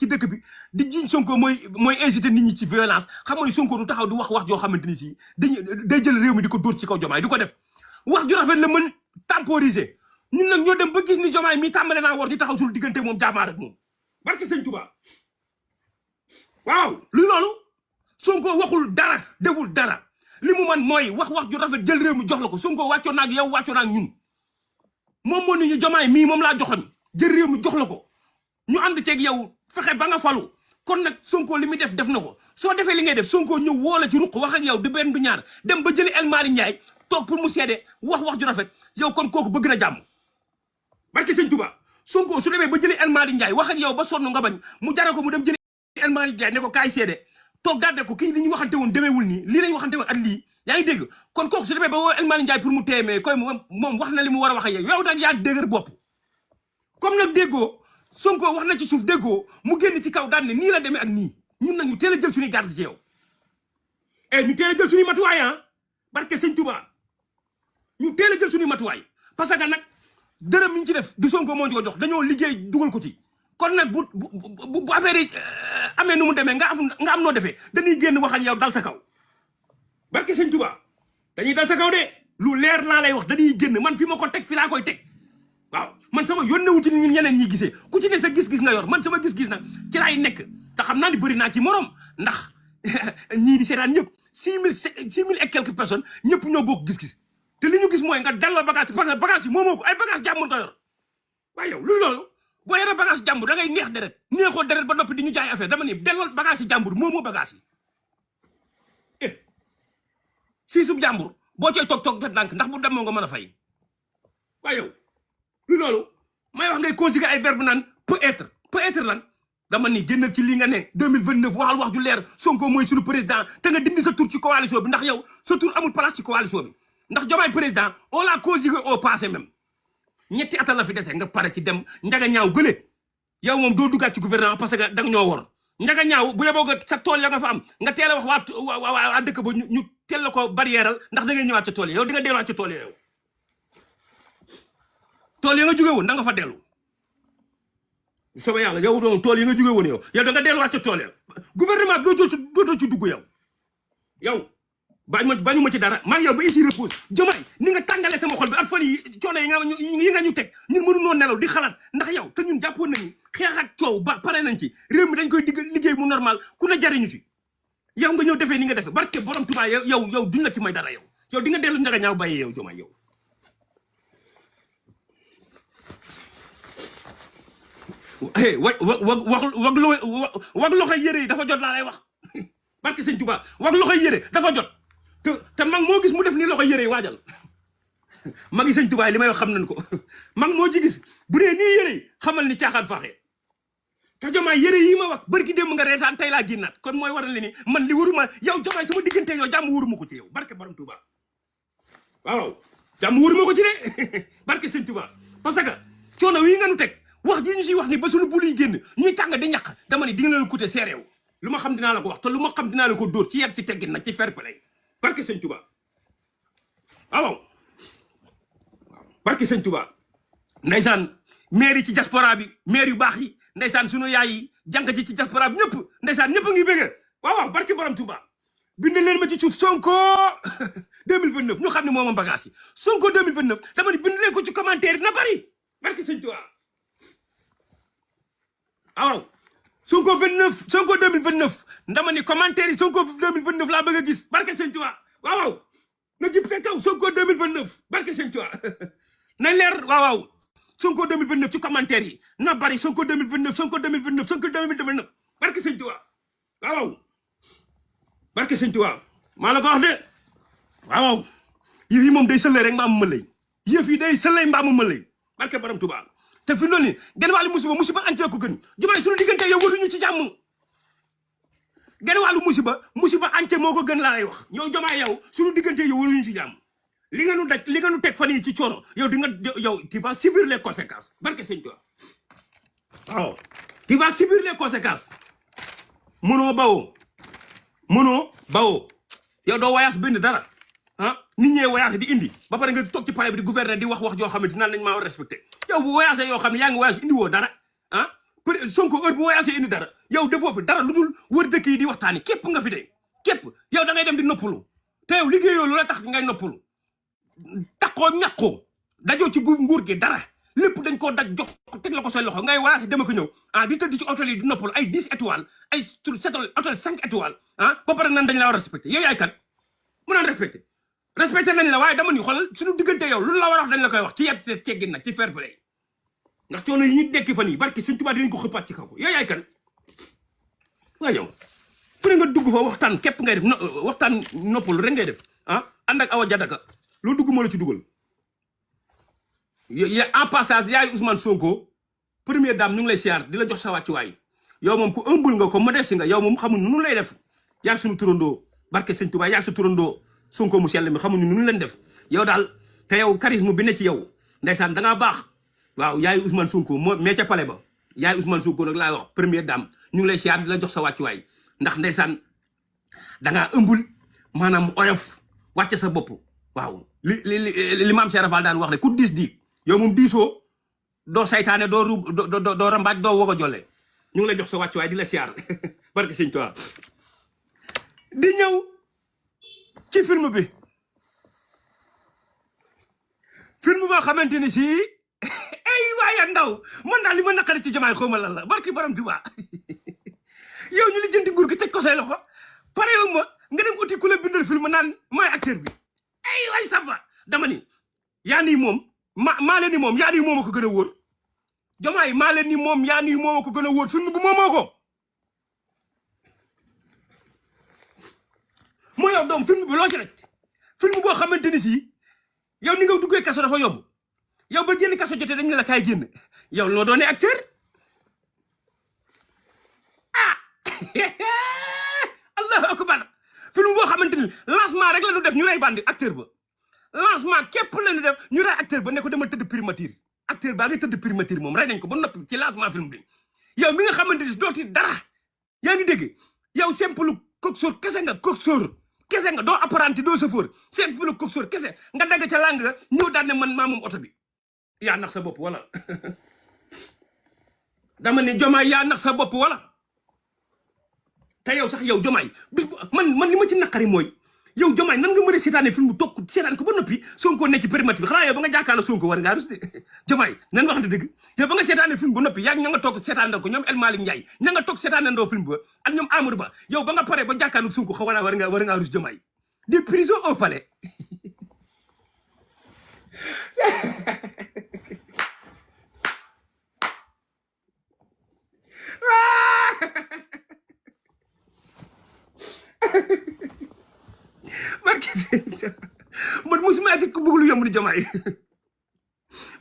dëkk bi di jiñ Sonko mooy inciter nit ñi ci violence xam nga ni Sonko du taxaw di wax joo xamante ni si day jël réew mi di ko dóor ci kaw Diomaye du ko def wax ju rafet la mën temporiser ñun nag ñoo dem ba gis ni Diomaye mi tàmbale naa war di taxaw suñu diggante moom jaamaar ak moom barke sëñ Touba waaw lu loolu Sonko waxul dara deful dara li mu man mooy wax ju rafet jël réew mi jox la ko Sonko wàccoon naag yow wàccoon naag ñun moom moo ni ñu Diomaye mii moom laa joxoñ jël réew mi jox la ko ñu ànd ceeg yow fexe ba nga falu kon nag Sonko li muy def na ko soo defee li ngay def Sonko ñëw woo la ci ruq wax ak yow du benn du ñaar dem ba jëli El Malick Ndiaye toog pour mu seede wax ju rafet yow kon kooku bëgg na jàmm barke sëñ Touba Sonko su demee ba jëli El Malick Ndiaye wax ak yow ba sonn nga bañ mu jare ko mu dem jëli El Malick Ndiaye ne ko kaay seede toog daal de ko kii li ñu waxante woon demeewul nii lii lañ waxante woon at lii yaa ngi dégg kon kooku su demee ba woo El Malick Ndiaye pour mu téemee koy moom wax na li mu war a wax ak yow nag yaa dëgër bopp comme nag déggoo Sonko wax na ci suuf déggoo mu génn ci kaw daan ne nii la demee ak nii ñun nag ñu teel a jël suñuy garde ci yow ñu teel a jël suñuy matuwaay barke sëñ Touba ñu teel a jël suñuy matuwaay parce que nag dërëm mi ñu ci def du Sonko moo ñu ko jox dañoo liggéey dugal ko ci kon nag bu affaire yi amee nu mu demee nga am noo defee dañuy génn wax ak yow dal sa kaw barke sëñ Touba dañuy dal sa kaw de lu leer laa lay wax dañuy génn man fi ma ko teg fi laa koy teg waaw man sama yónnewu ci ñun ñeneen ñi gisee ku ci ne sa gis-gis nga yor man sama gis-gis nag ci laay nekk te xam naa ni bëri naa ci morom ndax ñii di seetaan ñëpp 6000 et quelques personnes ñëpp ñoo bokk gis-gis te li ñu gis mooy nga delloo bagage yi moomoo ko ay bagage jàmbur nga yor waaye yow luy loolu boo yore bagage jàmbur da ngay neex deret neexoo deret ba noppi di ñu jaay affaire dama ni delloo bagage yi jàmbur moomoo bagage yi si sub jàmbur boo cay toog te ndànk ndax bu demoo nga mën a fay waaye yow lu loolu may wax ngay conjuguer ay verbe naan peut être lan dama ni génnal ci lii nga ne 2029 waxal wax ju leer Sonko mooy suñu président te nga dindi sa tur ci coalition bi ndax yow sa tur amul place ci coalition bi ndax Diomaye président on l'a conjugué au passé même ñetti atal la fi dese nga pare ci dem njaga ñaaw gële yow moom doo duggaat ci gouvernement parce que da nga ñoo wor njaga ñaaw bu yeboo nga sa tool ya nga fa am nga teel a wax waa dëkk ba ñu teel la ko barrièreal ndax da ngay ñëwaat ca tool yi yow di nga delluwaat ca tool yi yow tool yi nga jóge woon da nga fa dellu sama yàlla yow doom tool yi nga jóge woon yow da nga delluwaat ca tool ya gouvernement bi dootoo ci dugg yow bañu ma ci dara maa ngi yow ba ici repose Diomaye ni nga tàngale sama xol bi ak fan yi coono yi nga ñu teg ñun mënunoo nelaw di xalaat ndax yow te ñun jàppoon nañu xeex ak coow ba pare nañ ci réew mi dañ koy liggéey mu normal ku ne jariñu ci yow nga ñëw defee ni nga defee barke borom Tuubaa yow duñ la ci may dara yow di nga dellu njaga ñaaw bàyyee yow Diomaye yow wag loxoy yére yi dafa jot laa lay wax barke sëñ Tuubaa wag loxoy yére dafa jot te mag moo gis mu def ni loxoy yére yi waajal mag yi sëñ Tuubaa li may wax xam nañ ko mag moo ci gis bu dee nii yére yi xamal ni caaxaan faaxee te Diomaye yére yi ma wax bërki démb nga reetaan tey laa génnaat kon mooy waral ni man li waruma yow Diomaye sama diggante yow jàmm waruma ko ci yow barke borom Tuubaa waaw jàmm waruma ko ci de barke sëñ Tuubaa parce que coono yi nga nu teg wax ji ñu siy wax ni ba suñu bul yi génn ñuy tàng di ñàq dama ni di nga leen coûter cher yow lu ma xam dinaa la ko wax te lu ma xam dinaa la ko dóor ci yar ci teggin nag ci fair play barke sëñ Tuubaa waaw barke sëñ Tuubaa ndeysaan maire yi ci diaspora bi maire yu baax yi ndeysaan sunu yaay yi jànq ji ci diaspora bi ñëpp ndeysaan ñëpp a ngi bëgg waaw barke borom Tuubaa bind leen ma ci suuf Sonko 2029 ñu xam ne moom bagage yi Sonko 2029 dama ni bind leen ko ci commentaire na bari barke sëñ Tuubaa waaw Sonko 29 Sonko 2029 ndama ni commentaire yi Sonko 2029 laa bëgg a gis barke sëñ Tuubaa waaw na jib te kaw Sonko 2029 barke sëñ Tuubaa na leer waaw Sonko 2029 ci commentaire yi na bari Sonko 2029 Sonko 2029 Sonko 2029 barke sëñ Tuubaa waaw barke sëñ Tuubaa maa la ko wax de waaw yëf yi moom day sëlay rek mbaamu mëlay yëf yi day sëlay mbaamu mëlay barke borom Tuubaa te fi noonu ni genn wàllu musiba ancee ko gën jumaay suñu diggante yow waruñu ci jàmm genn wàllu musiba ance moo ko gën laa lay wax ñoo jomaay yow suñu diggante yow waruñu ci jàmm li nga nu daj li nga nu teg fan yi ci coono yow di nga yow tu vas subir les conséquences barke sëñ Tuubaa waaw tu vas subir les conséquences mënoo bawoo yow doo voyage bind dara ah nit ñee voyage di indi ba pare nga toog ci palais bi di gouverner di wax joo xamante naan nañ maa war respecté yow bu voyagé yoo xam ne yaa ngi voyage indi woo dara ah Sonko heure bu voyagé indi dara yow defoo fi dara lu dul wër dëkk yi di waxtaani képp nga fi de képp yow da ngay dem di noppalu te yow liggéeyoo lu la tax ngay noppalu taxoo ñàkkoo dajoo ci nguur gi dara lépp dañ koo daj jox teg la ko say loxo ngay voyagé dama ko ñëw ah di tëdd ci hôtel yi di noppalu ay 10 étoiles ay hôtel 5 étoiles ah ba pare nan dañ la war a respecté yow yaay kan mu naan respecté nañ la waaye dama ni xoolal suñu diggante yow lu la war a wax dañ la koy wax ci yett teggin nag ci fair play ndax coono yi ñu dekki fan yi barki Sëñ Tuubaa dinañ ko xëppaat ci kaw ko yow yaay kan waaye yow fu ne nga dugg fa waxtaan képp ngay def waxtaan noppalu rek ngay def ah ànd ak Awa Jadaka loo dugg moo la ci dugal en passage yaayu Ousmane Sonko première dame ñu ngi lay siyaar di la jox sa wàccuwaay yow moom ku ëmbul nga ko modeste nga yow moom xamuñ nu lay def yaa suñu turandoo barke Sëñ Tuubaa yaa sa turandoo Sonko mu sell mi xamuñu nu leen def yow daal te yow charisme bi ne ci yow ndeysaan da ngaa baax waaw yaayu Ousmane Sonko moo mais ca pale ba yaayu Ousmane Sonko nag laay wax première dame ñu ngi lay siyaar di la jox sa wàccuwaay ndax ndeysaan da ngaa ëmbul maanaam oyof wàcce sa bopp waaw li maam Cheikh Rafal daan wax rek ku diis di yow moom diisoo doo saytaane doo rambaaj doo wogo jolle ñu ngi lay jox sa wàccuwaay di la siyaar barke Sëñ Tuubaa di ñëw ci film boo xamante ni si ay waaye ndaw man daal li ma naqari ci jamaay xawma lan la barki borom Tuubaa yow ñu li jënti nguur gi teg ko say loxo pare yow ma nga dem uti ku la bindal film naan maay acteur bi ay waay saba dama ni yaa nii moom maa leen ni moom yaa nii moom a ko gën a wóor jamaay maa leen ni moom yaa nii moom a ko gën a wóor film bi moomoo ko moo yow doom film bi loo ci rek film boo xamante ni si yow ni nga duggee kaso dafa yóbbu yow ba génn kaso jotee dañ ne la kaay génn yow loo doonee acteur ah allahu akbar film boo xamante ni lancement rek la ñu def ñu rey bandi acteur ba lancement képp la ñu def ñu rey acteur ba ne ko demal tëdd primature acteur baa nga tëdd primature moom rey nañ ko ba noppi ci lancement film bi yow mi nga xamante ni dooti dara yaa ngi dégg yow simple coxeur kese nga coxeur kese nga doo apprenti doo chauffeur simple coxeur kese nga dagg ca lang nga ñëw daan ne man maa moom oto bi yaa nax sa bopp wala dama ne jomaay yaa nax sa bopp wala te yow sax yow jomaay bis man li ma ci naqari mooy yow jomaay nan nga mën a seetaane film bu toog seetaan ko ba noppi Sonko nekk ci périmètre bi xanaa yow ba nga jàkkaarloo Sonko war ngaa rus de jomaay nan waxante dëgg yow ba nga seetaane film ba noppi yaa ña nga toog seetaanandoo ko ñoom El Malick Ndiaye ña nga toog seetaanandoo film ba ak ñoom Amadou Ba yow ba nga pare ba jàkkaarloo Sonko xaw war ngaa rus jomaay de prison au palais barke man musuma gis ko bëgg lu yomb ni jamaay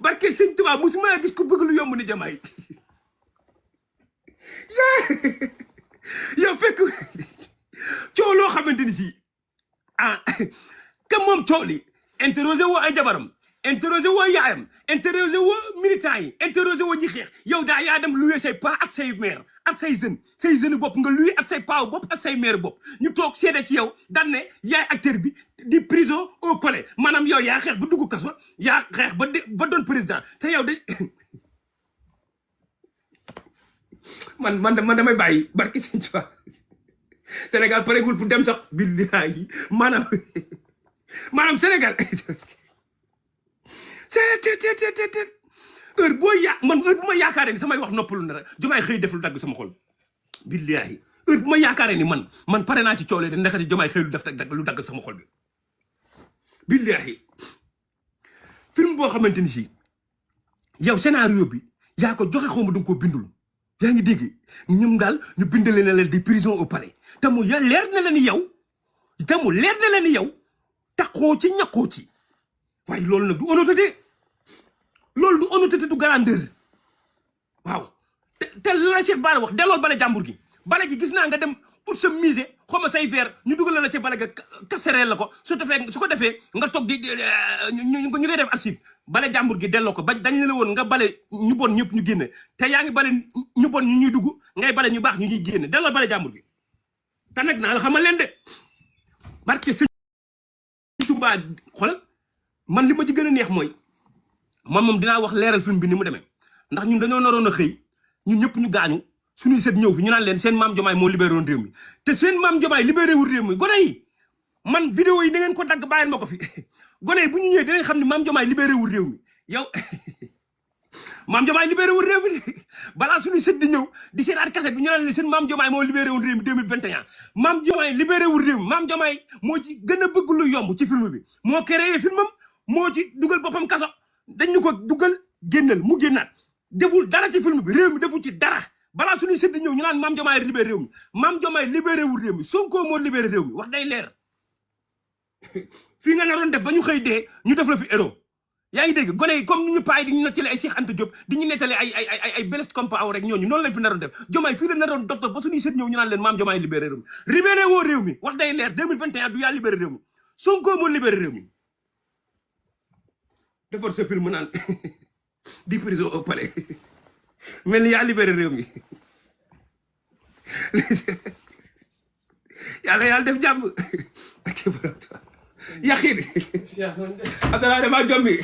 barke Sëñ Tuubaa musuma gis ko bëgg lu yomb ni jamaay yow fekk coow loo xamante ni si ka moom coow li interrogé woo ay jabaram interrogé woo yaayam interrogé woo militant yi interrogé woo ñi xeex yow daa yaa dem loué say pa ak say maire ak say jeune bopp nga loué ak say paaw bopp ak say maire bopp ñu toog seede ci yow daan ne yaay acteur bi di prison au palais maanaam yow yaa xeex ba dugg kaso yaa xeex ba doon président te yow de man damay bàyyi barki Sëñ Tuubaa Sénégal pareegul pour dem sax billahi maanaam Sénégal heure boo man heure bu ma yaakaaree ni samay wax noppalu na rek Diomaye xëy def lu dagg sama xol billahi heure bu ma yaakaaree ni man pare naa ci coolee de ndekati Diomaye xëy lu def lu dagg sama xol bi billahi film boo xamante ni si yow scénario bi yaa ko joxe xaw ma danga koo bindul yaa ngi dégg ñoom daal ñu bindale na leen di prison au palais te mu leer na la ni yow taxoo ci ñaqoo ci waaye loolu nag du honnêteté loolu du honnêteté du grandeur waaw te la Cheikh Bara wax dellool bale jàmbur gi bale gi gis naa nga dem ut sa musée xaw ma say verre ñu dugal la ca bale ga kasereel la ko su ko defee nga toog di ñu koy def archive bale jàmbur gi delloo ko bañ dañ la woon nga bale ñu bon ñëpp ñu génne te yaa ngi bale ñu bon ñu ñuy dugg ngay bale ñu baax ñu ñuy génne delloo bale jàmbur gi te nag naa la xamal leen de barke sëñ Tuubaa xoolal man li ma ci gën a neex mooy moom dinaa wax leeral film bi ni mu demee ndax ñun dañoo naroon a xëy ñun ñëpp ñu gaañu suñuy sët ñëw fi ñu naan leen seen maam Diomaye moo libéré woon réew mi te seen maam Diomaye libéré wul réew mi gone yi man vidéo yi da ngeen ko dagg bàyyil ma ko fi gone yi bu ñu ñëwee dinañ xam ne maam Diomaye libéré wul réew mi yow maam Diomaye libéré wul réew mi balaa suñuy sët di ñëw di seetaat kaset bi ñu naan leen seen maam Diomaye moo libéré woon réew mi 2021 maam Diomaye libéré wul réew mi maam Diomaye moo ci gën a bëgg lu yomb ci film bi moo créé filmam moo ci dugal boppam kaso dañ ñu ko dugal génnal mu génnaat deful dara ci film bi réew mi deful ci dara balaa suñuy sëdd ñëw ñu naan maam Diomaye libéré réew mi maam Diomaye libéré wul réew mi Sonko moo libéré réew mi wax day leer fii nga naroon def ba ñu xëy dee ñu def la fi héros yaa ngi dégg gone yi comme ni ñu paay di ñu nettali ay Cheikh Anta Diop di ñu nettali ay Blaise Compaoré rek ñooñu noonu lañ fi naroon def Diomaye fii la naroon dof ba suñuy sëdd ñëw ñu naan leen maam Diomaye libéré réew mi libéré woo réew mi wax day leer 2021 du yaa libéré réew mi Sonko moo libéré réew mi defar sa film naan di prison au palais mel ni yaa libéré réew mi yàlla def jàmm ak yaqin Abdallah damaa jombi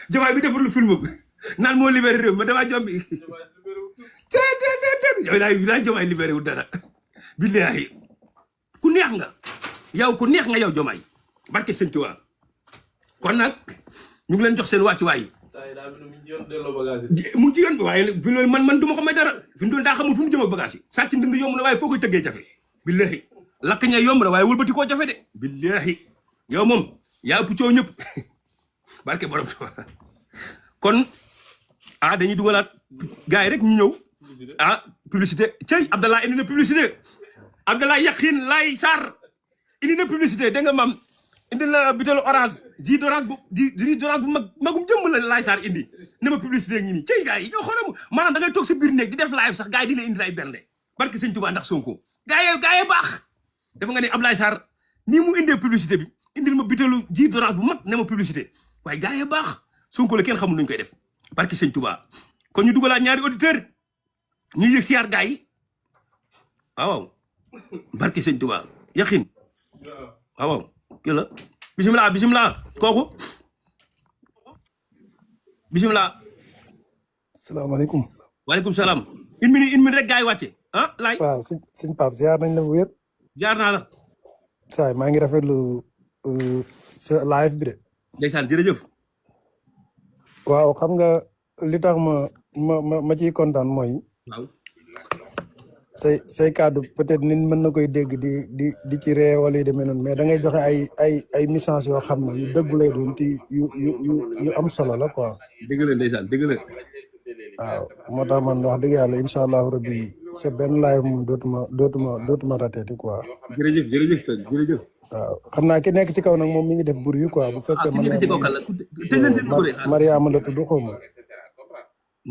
Diomaye bi defar lu film bi naan moo libéré réew mi ma damaa jombi yow laa Diomaye libéré wu dara billahi ku neex nga yow Diomaye barke Sëñ Tuubaa kon nag ñu ngi leen jox seen wàccuwaay mu ci yoon bi waaye fi loolu man du ma ko may dara fi mu doon daa xamul fu mu jëm ak bagage yi sàcc ndënd yomb na waaye foo koy tëggee jafe billahi lakk ña yomb na waaye wëlbati koo jafe de billahi yow moom yaa ëpp coow ñëpp barke borom kon dañuy dugalaat gars yi rek ñu ñëw publicité cey Abdallah indi na publicité Abdallah Yakhine Laye Sarr indi na publicité dégg nga maam indi la bitéelu orange jus d'orange bu magum jëmm la Laye Sarr indi ne ma publicité ngi nii cey gars yi ñoo xoolal maanaam da ngay toog sa biir néeg di def live sax gars yi di la indi ay bernde barke Sëñ Tuubaa ndax Sonko gars yi baax dafa nga ne Ablaye Sarr nii mu indee publicité bi indil ma bitéelu jus d'orange bu mag ne ma publicité waaye gars yi baax Sonko la kenn xamul nuñ koy def barke Sëñ Tuubaa kon ñu dugalaat ñaari auditeur ñu yëg siyaar gars yi waaw barke Sëñ Tuubaa Yakhine waaw kii la bisimilah kooku bisimilah. salaamaaleykum. waaleykum salaam. une minute rek gars yi wàcce laay. waaw sëñ Pape ziar nañ la bu wér. jaar naa la. saa maa ngi rafetlu sa live bi de. ndeysaan jërëjëf. waaw xam nga li tax ma ciy kontaan mooy. waaw. say kàddu peut-être nit mën na koy dégg di ci ree wala yu demee noonu mais da ngay joxe ay message yoo xam ne yu dëggu lay doon te yu am solo la quoi. dëgg la ndeysaan dëgg la. waaw moo tax man wax dëgg yàlla incha allahu rabbi sa benn live moom dootuma rateeti quoi. jërëjëf. waaw xam naa ki nekk ci kaw nag moom mi ngi def bur yu quoi bu fekkee man Mariama la tudd xaw ma.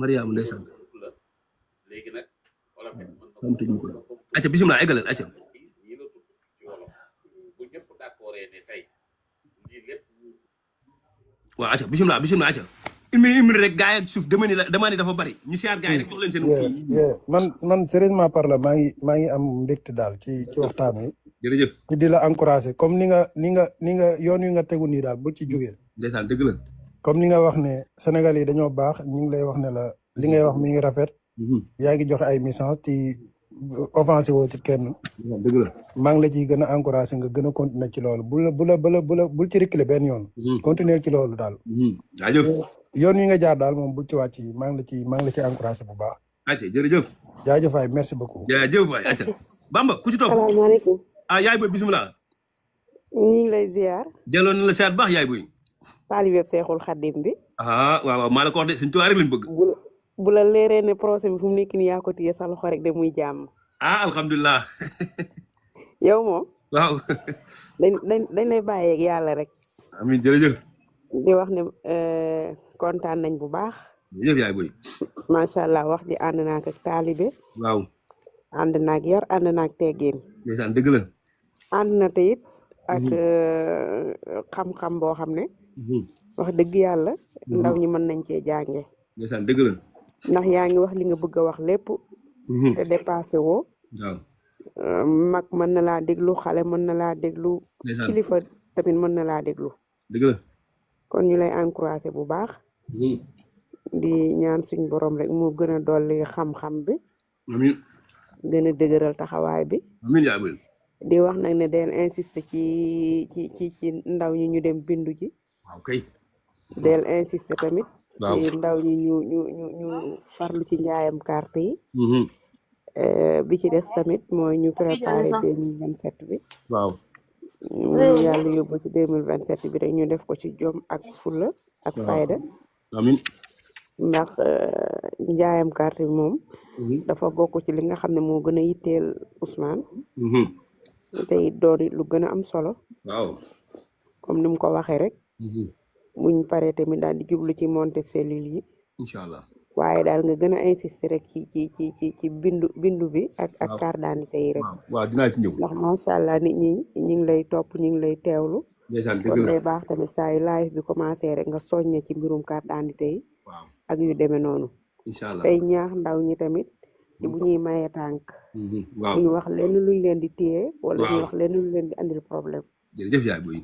Mariama ndeysaan. acca bisimilah eggalal acca. waaw acca bisimilah acca. une minute rek gars yi ak suuf dama ni dafa bari ñu siyaar gars yi rek jox leen seen man sérieusement parler maa ngi am mbégte daal ci waxtaan wi. jërëjëf. di la encourager comme ni nga yoon wi nga tegu nii daal bul ci jógee. ndeysaan dëgg la. comme ni nga wax ne Sénégal yi dañoo baax ñu ngi lay wax ne la li ngay wax mi ngi rafet. yaa ngi joxe ay message ci offensé woo ci kenn. dëgg la. maa ngi la ciy gën a encouragé nga gën a continuer ci loolu bul ci reculer benn yoon. continuer ci loolu daal. jaajëf. yoon wi nga jaar daal moom bul ci wàcc maa ngi la ci encouragé bu baax. acca jërëjëf. jaajëf waay merci beaucoup. jaajëf waay acca. Bamba ku ci topp. salaamaaleykum. yaay boy bisimilah. ñu ngi lay ziar. delloo na la seet baax yaay boy. taalibe Seexul Xadim bi. waaw maa la ko wax de suñu tuwaay rek lañ bëgg. bu la leeree ne procès bi fu mu nekk nii yaa ko téye sa loxo rek de muy jàmm. alhamdulilah. yow moom. waaw. dañ lay bàyyeeg yàlla rek. amiin jërëjëf. di wax ne kontaan nañ bu baax. jërëjëf yaay boy. macha allah wax ji ànd naag ak taalibe. waaw. ànd naag yar ànd naag teggin. ndeysaan dëgg la. ànd na te it ak xam-xam boo xam ne. wax dëgg yàlla. ndaw ñi mën nañ cee jànge. ndeysaan dëgg la. ndax yaa ngi wax li nga bëgg a wax lépp. te dépassé woo. waaw. mag mën na laa déglu xale mën na laa déglu. kilifa tamit mën na laa déglu. dëgg la. kon ñu lay encouragé bu baax. di ñaan suñ borom rek mu gën a dolli xam-xam bi. amiin. gën a dëgëral taxawaay bi. amiin yaa boy. di wax nag ne del insister ci ndaw ñi ñu dem bindu ji. waaw kay. del insister tamit. waaw ci ndaw ñi ñu farlu ci njaayam carte yi. bi ci des tamit mooy ñu préparer 2027 bi. waaw. ñu yàlla yóbbu ci 2027 bi rek ñu def ko ci jom ak fulla ak fayda. amiin. ndax njaayam carte bi moom. dafa bokk ci li nga xam ne moo gën a yitteel Ousmane. te it doon lu gën a am solo. waaw. comme ni mu ko waxee rek. muñ paree tamit daal di jublu ci monter cellule yi. incha allah. waaye daal nga gën a insister rek ci bindu bi ak carte d'identité yi rek. waaw dinaa ci ñëw. ndax macha allah nit ñi ñu ngi lay topp ñu ngi lay teewlu. ndeysaan dëgg kon la. day baax tamit saa yu live bi commencé rek nga soññe ci mbirum carte d'identité yi. waaw. ak yu demee noonu. incha allah tey ñaax ndaw ñi tamit ci bu ñuy mayee tànk. waaw. bu ñu wax lenn luñ leen di téye. wala ñu wax lenn luñ leen di andil problème. jërëjëf yaay boy.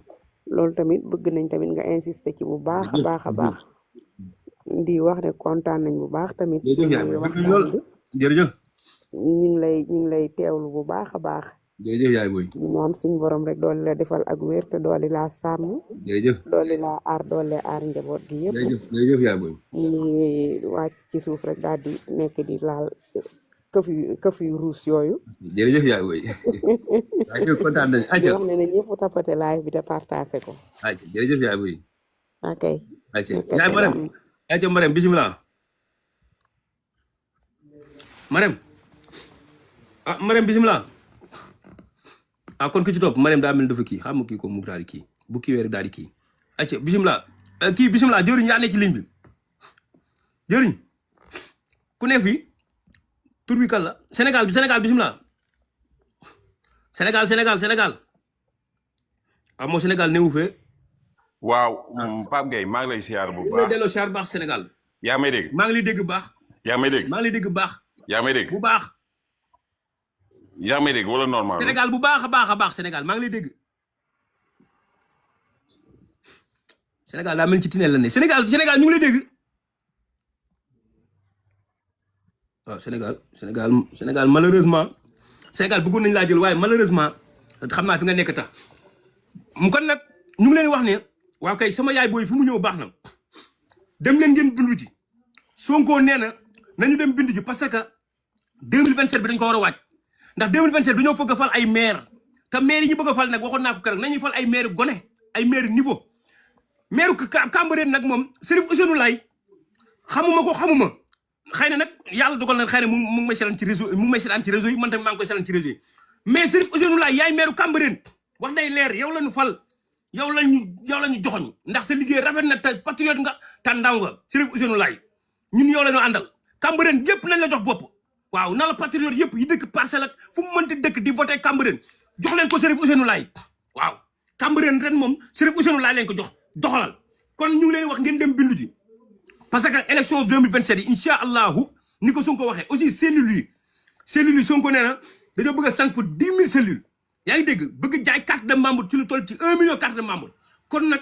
loolu tamit bëgg nañ tamit nga insister ci bu baax a baax a baax. di wax ne kontaan nañ bu baax tamit. jërëjëf yaay boy bëgg lool jërëjëf. ñu ngi lay teewlu bu baax a baax. jërëjëf yaay boy. ñu ñaan suñu borom rek doole la defal ak wér te doole laa sàmm. jërëjëf. doole laa aar doole aar njaboot gi yëpp. jërëjëf yaay boy. ñu ngi wàcc ci suuf rek daal di nekk di laal këf yu ruus yooyu. jërëjëf yaay boy. waaw kontaan nañ di wax ne ñëpp tapate live bi te partagé ko. jërëjëf yaay boy. ok. yaay Marème. ayca Marème bisimilah. Marème. Marème bisimilah. kon ku ci topp Marème daa mel dafa kii xam nga kii ko mu daal di kii bu kii weer daal di kii. ayca bisimilah kii bisimilah jëriñ yaa ne ci ligne bi jëriñ ku ne fii tur bi kan la Sénégal bisimilah Sénégal moo Sénégal newu fee. waaw Pape Gueye maa ngi lay siyaar bu baax delloo siyaar baax Sénégal. yaa may dégg. maa ngi lay dégg baax. yaa may dégg. maa ngi lay dégg baax. yaa may dégg bu baax. yaa may dégg wala normal. Sénégal bu baax a baax Sénégal maa ngi lay dégg. Sénégal daa mel ci tineel la ne Sénégal ñu ngi lay dégg. waaw Sénégal malheureusement Sénégal bëggoon nañu laa jël waaye malheureusement xam naa fi nga nekk tax mu kon nag ñu ngi leen wax ne waaw kay sama yaay booy fi mu ñëw baax na dem leen ngeen bindu ji Sonko nee na nañu dem bindu ji parce que 2027 bi dañ ko war a waaj ndax 2027 dañoo bëgg a fal ay maire te maire yi ñu bëgg a fal nag waxoon naa ko keroog nañuy fal ay maire gone ay maire niveau maire Cambérène nag moom Serif Ousseynou Laye xamuma xëy na nag yàlla dogal na xëy na mu ngi may seetaan ci réseau yi man tamit maa ngi koy seetaan ci réseau yi mais Serif Ousseynou Laye yaay maire Cambérène wax day leer yow lañu fal yow lañu joxoñ ndax sa liggéey rafet na te patriote nga te ndaw nga Serif Ousseynou Laye ñun yow lañu àndal Cambérène yëpp nañ la jox bopp waaw na la patriote yëpp yi dëkk Parcelles ak fu mu mënti dëkk di voté Cambérène jox leen ko Serif Ousseynou Laye waaw Cambérène ren moom Serif Ousseynou Laye leen ko jox doxalal kon ñu ngi leen wax ngeen dem bindu ji parce que élection 2027 yi incha allahu ni ko Sonko waxee aussi cellules yi Sonko nee na dañoo bëgg a sant pour 10 000 cellules yaa ngi dégg bëgg jaay carte de membre ci lu toll ci 1 million carte de membre kon nag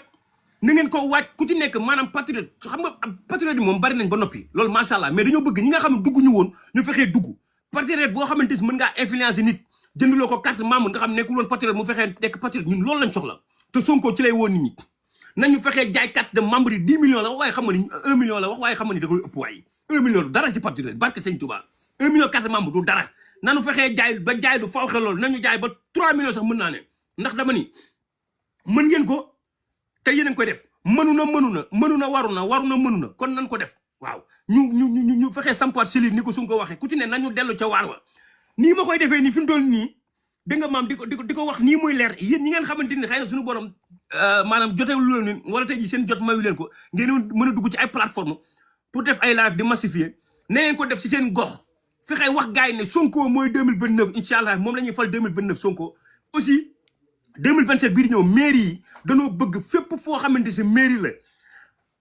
na ngeen ko waaj ku ci nekk maanaam patriote xam nga patriote yi moom bari nañ ba noppi loolu macha allah mais dañoo bëgg ñi nga xam ne dugg ñu woon ñu fexee dugg patriote boo xamante ni mën ngaa influencer nit jënduloo ko carte membre nga xam nekkul woon patriote mu fexee nekk patriote ñun loolu lañ soxla te Sonko ci lay woon nit ñi nañu fexee jaay carte de membre yi 10 millions la wax waaye xam nga ni 1 million la wax waaye xam nga ni da koy ëpp waaye 1 million du dara ci patriote barke Sëñ Touba 1 million carte membre du dara nanu fexee jaay ba jaay du faw xel loolu nañu jaay ba 3 millions sax mën naa ne ndax dama ni mën ngeen ko te yéen a ngi koy def mënu na waru na kon nañ ko def waaw ñu fexee sampaat Céline ni ko Sonko waxee ku ci ne nañu dellu ca waar wa nii ma koy defee nii fi mu toll nii da nga maam di ko wax nii muy leer yéen ñi ngeen xamante ni xëy na suñu borom maanaam jotewul leen wala tey ji seen jot mayu leen ko ngeen mën a dugg ci ay plateforme pour def ay live di massifier na ngeen ko def ci seen gox fexe wax gars yi ne Sonko mooy 2029 incha allah moom la ñuy fal 2029 Sonko aussi 2027 bii di ñëw mairie yi dañoo bëgg fépp foo xamante si mairie la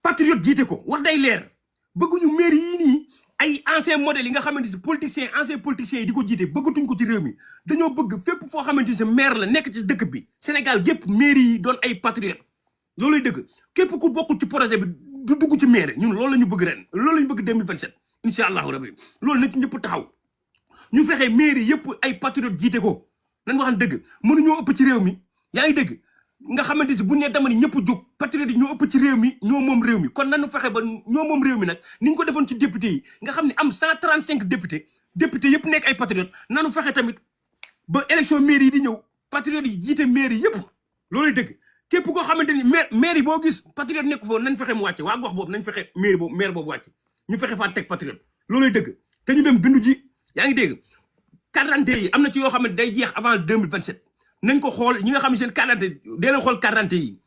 patriote jiite ko wax day leer bëgguñu mairie yii nii ay ancien modèle yi nga xamante si ancien politiciens yi di ko jiite bëggatuñ ko ci réew mi dañoo bëgg fépp foo xamante si maire la nekk ci dëkk bi Sénégal gépp mairie yi doon ay patriote looluy dëgg képp ku bokkul ci projet bi du dugg ci maire ñun loolu la ñu bëgg ren loolu la ñu bëgg 2027 incha allahu rabbi loolu na ci ñëpp taxaw ñu fexe mairie yëpp ay patriote jiite ko nañ waxan dëgg mënuñoo ëpp ci réew mi yaa ngi dëgg nga xamante si bu ñu nee dama ni ñëpp jóg patriote yi ñoo ëpp ci réew mi ñoo moom réew mi kon nañu fexe ba ñoo moom réew mi nag ni ñu ko defoon ci député yi nga xam ne am 135 député yëpp nekk ay patriote nañu fexe tamit ba élection mairie yi di ñëw patriote yi jiite mairie yëpp looluy dëgg képp koo xamante ni maire yi boo gis patriote nekk foofu nañ fexe mu wàcce waa gox boobu nañ fexe maire boobu wàcce ñu fexe faa teg patriote looluy dëgg te ñu dem bindu ji yaa ngi dégg carte d'identité yi am na ci yoo xam ne day jeex avant 2027 nañ ko xool ñi nga xam ne seen carte d'identité dee leen xool carte d'identité yi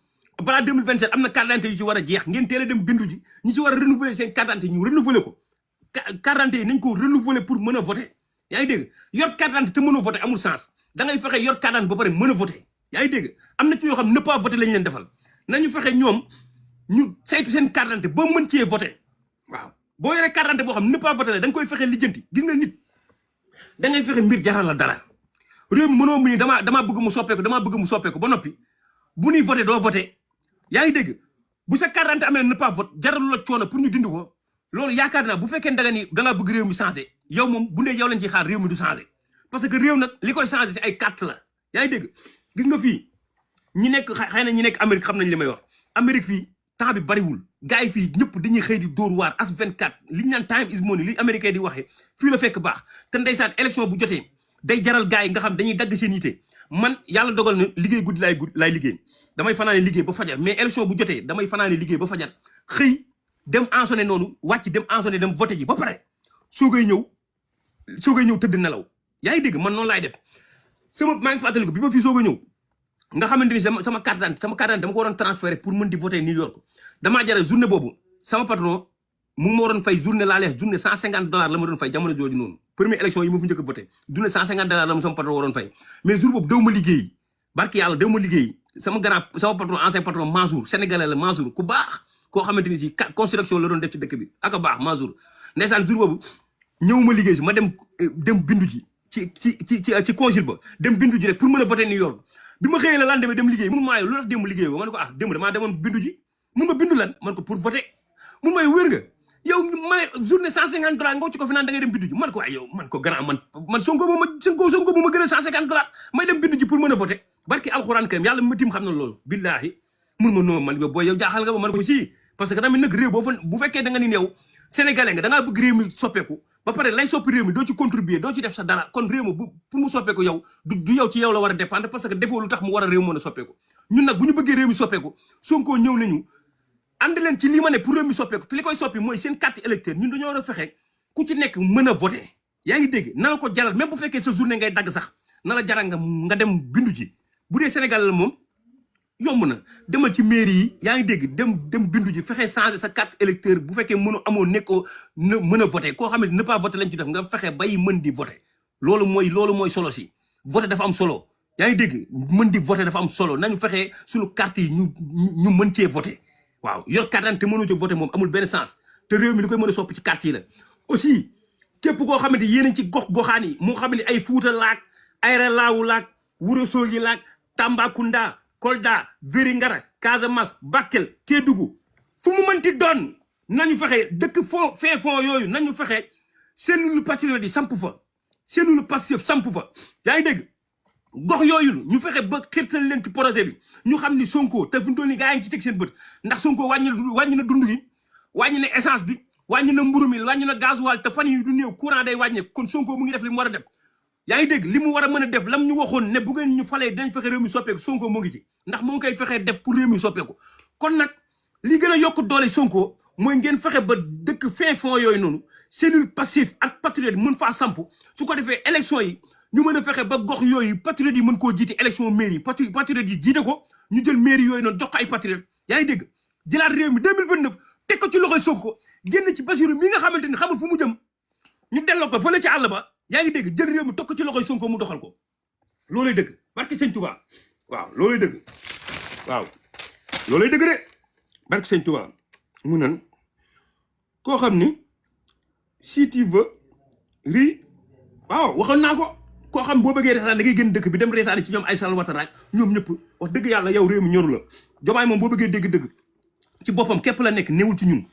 balaa 2027 am na carte d'identité yu ci war a jeex ngeen teel a dem bindu ji ñi ci war a renouveler seen carte d'identité ñu renouveler ko carte d'identité yi nañ ko renouveler pour mën a voter yaa ngi dégg yor carte d'identité te mën a voter amul sens da ngay fexe yor carte d'identité ba pare mën a voter yaa ngi dégg am na ci yoo xam ne pas voter lañ leen defal nañu fexe ñoom ñu saytu seen carte d'identité ba mën cee voter waaw boo yoree carte d'identité boo xam ne pas voter la da nga koy fexe lijjanti gis nga nit da ngay fexe mbir jaral la dara réew mi mënoo mu ni damaa bëgg mu soppeeku ba noppi bu ñuy voté doo voté yaa ngi dégg bu sa carte d'identité amee ne pas vote jaralu la coono pour ñu dindi ko loolu yaakaar naa bu fekkee da nga bëgg réew mi changé yow moom bu dee yow lañ ciy xaar réew mi du changé parce que réew nag li koy changé si ay carte la yaa ngi dégg gis nga fii ñi nekk xëy na ñi nekk Amérique xam nañ li may wax Amérique fii temps bi bariwul gars yi fii ñëpp dañuy xëy di dóor waar as 24 li ñu naan time is money li américain di waxee fii la fekk baax te ndeysaan élection bu jotee day jaral gars yi nga xam dañuy dagg seen yite man yàlla dogal na liggéey guddi laay liggéey damay fanaane liggéey ba fajar mais élection bu jotee damay fanaane liggéey ba fajar xëy dem ensonné noonu wàcc dem ensonné dem voté ji ba pare soogay ñëw tëdd nelaw yaa ngi dégg man noonu laay def maa ngi fàttaliku bi ma fii soogay ñëw nga xamante ni sama carte d'identité dama ko waroon transféré pour mën di voté New York damaa jaral journée boobu sama patron mu ngi ma waroon fay journée laa lees journée $150 la ma doon fay jamono jooju noonu première élection yi ma fi njëkk a voté journée $150 la ma sama patron waroon fay mais jour boobu dew ma liggéey barki yàlla dew ma liggéey sama patron ancien patron Mansour sénégalais la Mansour ku baax koo xamante ni si construction la doon def ci dëkk bi ak a baax Mansour ndeysaan jour boobu ñëwuma liggéey si ma dem bindu ji ci consul ba dem bindu ji rek pour mën a voté New York bi ma xëyee la lan demee dem liggéey mun maa yow lu tax démb liggéey ba ma ne ko démb damaa demoon bindu ji mun ma bindu lan man ko pour voter mun ma yow wér nga yow ma journée $150 nga ci ko fi naan da ngay dem bindu ji man ko waaye yow man ko grand man Sonko bu ma gën a $150 may dem bindu ji pour mën a voter barki alxuraan karim yàlla ma tim xam na loolu billaahi mun ma noo man booy yow jaaxal nga ba man ko si parce que tamit nag réew bu fekkee da nga ni yow sénégalais nga da ngaa bëgg réew mi soppeeku ba pare lay soppi réew mi doo ci contribuer doo ci def sa dara kon réew mi pour mu soppeeku yow du yow ci yow la war a dépendre parce que defoo lu tax mu war a réew mën a soppeeku ñun nag bu ñu bëggee réew mi soppeeku Sonko ñëw nañu ànd leen ci lii ma ne pour réew mi soppeeku te li koy soppi mooy seen carte électeur ñun dañoo war a fexe ku ci nekk mën a voter yaa ngi dégg na la ko jaral même bu fekkee sa journée ngay dagg sax na la jaral nga dem bindu ji bu dee Sénégal la moom yomb na demal ci mairie yi yaa ngi dégg dem bindu ji fexe changer sa carte électeur bu fekkee amoo nekkoo mën a voter koo xam ne ne pas voter lañ ci def nga fexe bay mën di voter loolu mooy solo si voter dafa am solo yaa ngi dégg mën di voter dafa am solo nañu fexe suñu carte yi ñu mën cee voter waaw yor carte d'identité mënoo ci voter moom amul benn sens te réew mi li koy mën a soppi ci carte yi la aussi képp koo xamante yéen ci gox-goxaan yi moo xam ne ay Fuuta laak Ayra Laawu laak Ourossogui laak Tambacounda Kolda Vélingara Casamance Bakel Kédougou fu mu mënti doon nañu fexe dëkk fond yooyu nañu fexe cellule patriote yi samp fa cellule Pastef samp fa yaa ngi dégg gox yooyu ñu fexe ba xirtal leen ci projet bi ñu xam ni Sonko te fu mu toll nii gaa yi ngi ci teg seen bët ndax Sonko wàññi na dund gi wàññi na essence bi wàññi na mburu mi wàññi na gasoil te fan yi du néew courant day wàññe kon Sonko mu ngi def li mu war a def yaa ngi dégg li mu war a mën a def lam ñu waxoon ne bu ngeen ñu falee dañ fexe réew mi soppeeku Sonko mu ngi ci ndax moo ngi koy fexee def pour réew mi soppeeku kon nag li gën a yokk doole Sonko mooy ngeen fexe ba dëkk fin fond yooyu noonu cellule Pastef ak patriote mën faa samp su ko defee élection yi ñu mën a fexe ba gox yooyu patriote yi mën koo jiite élection mairie patriote yi jiite ko ñu jël mairie yooyu noonu jox ko ay patriote yaa ngi dégg jëlaat réew mi 2029 teg ko ci loxoy Sonko génn ci Bassirou mi nga xamante ni xamul fu mu jëm ñu delloo ko fële ci àll ba yaa ngi dégg jël réew mi teg ko ci loxoy Sonko mu doxal ko loolay dëgg barke Sëñ Touba waaw loolay dëgg waaw loolay dëgg de barke Sëñ Touba mu nan koo xam ni si tu veux ri waaw waxoon naa ko koo xam boo bëggee reetaan da ngay gën dëkk bi dem reetaan ci ñoom ay sal wataraak ñoom ñëpp wax dëgg yàlla yow réew mi ñoru la Diomaye moom boo bëggee dégg-dëgg ci boppam képp la nekk newul ci ñun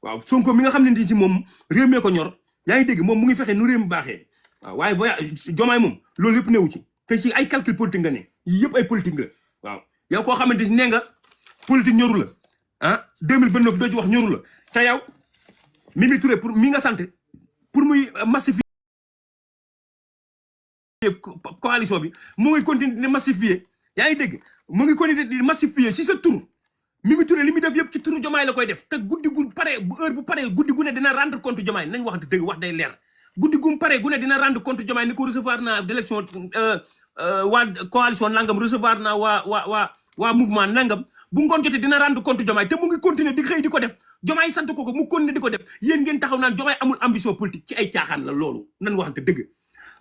waaw Sonko mi nga xam ne ni ci moom réew mee ko ñor yaa ngi dégg moom mu ngi fexe nu réew mi baaxee waaw waaye voyage Diomaye moom loolu yëpp newu ci te ci ay calcul politique nga ne yii yëpp ay politique nga waaw yow koo xamante ni nee nga politique ñoru la ah 2029 doo ci wax ñoru la te yow Mimi Touré pour mi nga sant pour muy massifier coalition bi mu ngi continuer di massifier yaa ngi dégg mu ngi continuer di massifier si sa tur Mimi Touré li muy def yëpp ci turu Diomaye la koy def te guddi gu pare bu heure bu pare guddi gu ne dina rendre compte Diomaye nañ wax dëgg wax day leer guddi gu mu pare gu ne dina rendre compte Diomaye ni ko recevoir naa d'élection waa coalition nangam recevoir naa waa mouvement nangam bu ngoon jotee dina rendre compte Diomaye te mu ngi continuer di xëy di ko def Diomaye sant ko mu continuer di ko def yéen ngeen taxaw naan Diomaye amul ambition politique ci ay caaxaan la loolu nan waxante dëgg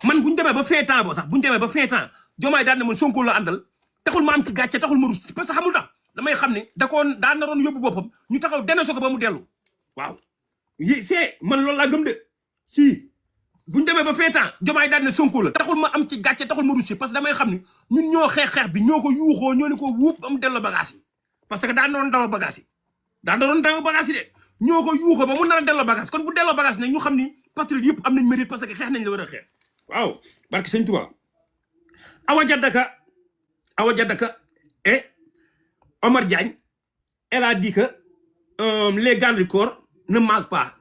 man bu ñu demee ba fin temps boo sax bu ñu demee ba fin temps Diomaye daan na man Sonko la àndal taxul ma am ci gàcce taxul ma rus parce que xamul tax damay xam ne daa naroon yóbbu boppam ñu taxaw dénoncé ko ba mu dellu waaw c'est man loolu laa gëm de si bu ñu demee ba fin temps Diomaye daan na Sonko la taxul ma am ci gàcce taxul ma rus parce que damay xam ne ñun ñoo xeex bi ñoo ko yuuxoo ñoo ne ko wuub ba mu delloo bagage yi parce que daa naroon daw bagage yi de ñoo ko yuuxoo ba mu nar a delloo bagage kon bu delloo bagage nag ñu xam ni patriote yëpp am nañ mérite parce que xeex nañ la war a xeex waaw barke Sëñ Touba Awa Diadaka et Omar Diagne elle a dit que les gardes du corps ne mangent pas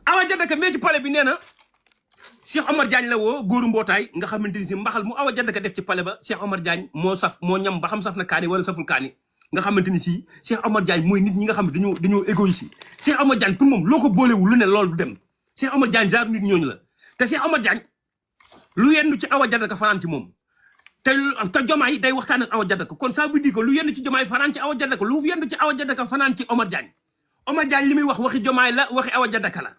Awa Diadaka mais ci palais bi nee na Cheikh Omar Diagne la woo góoru mbootaay nga xamante ni si mbaxal mu Awa Diadaka def ci palais ba Cheikh Omar Diagne moo ñam ba xam saf na kaani wala saful kaani nga xamante ni si Cheikh Omar Diagne mooy nit ñi nga xam ne dañoo égoïste Cheikh Omar Diagne pour moom loo ko boolewul lu ne loolu du dem Cheikh Omar Diagne genre nit ñooñu la te Cheikh Omar Diagne lu yendu ci Awa Diadaka fanaan ci moom te Diomaye day waxtaan ak Awa Diadaka kon ça veut dire que lu yendu ci Diomaye fanaan ci Awa Diadaka lu yendu ci Awa Diadaka fanaan ci Omar Diagne li muy wax waxi Diomaye la waxi Awa Diadaka la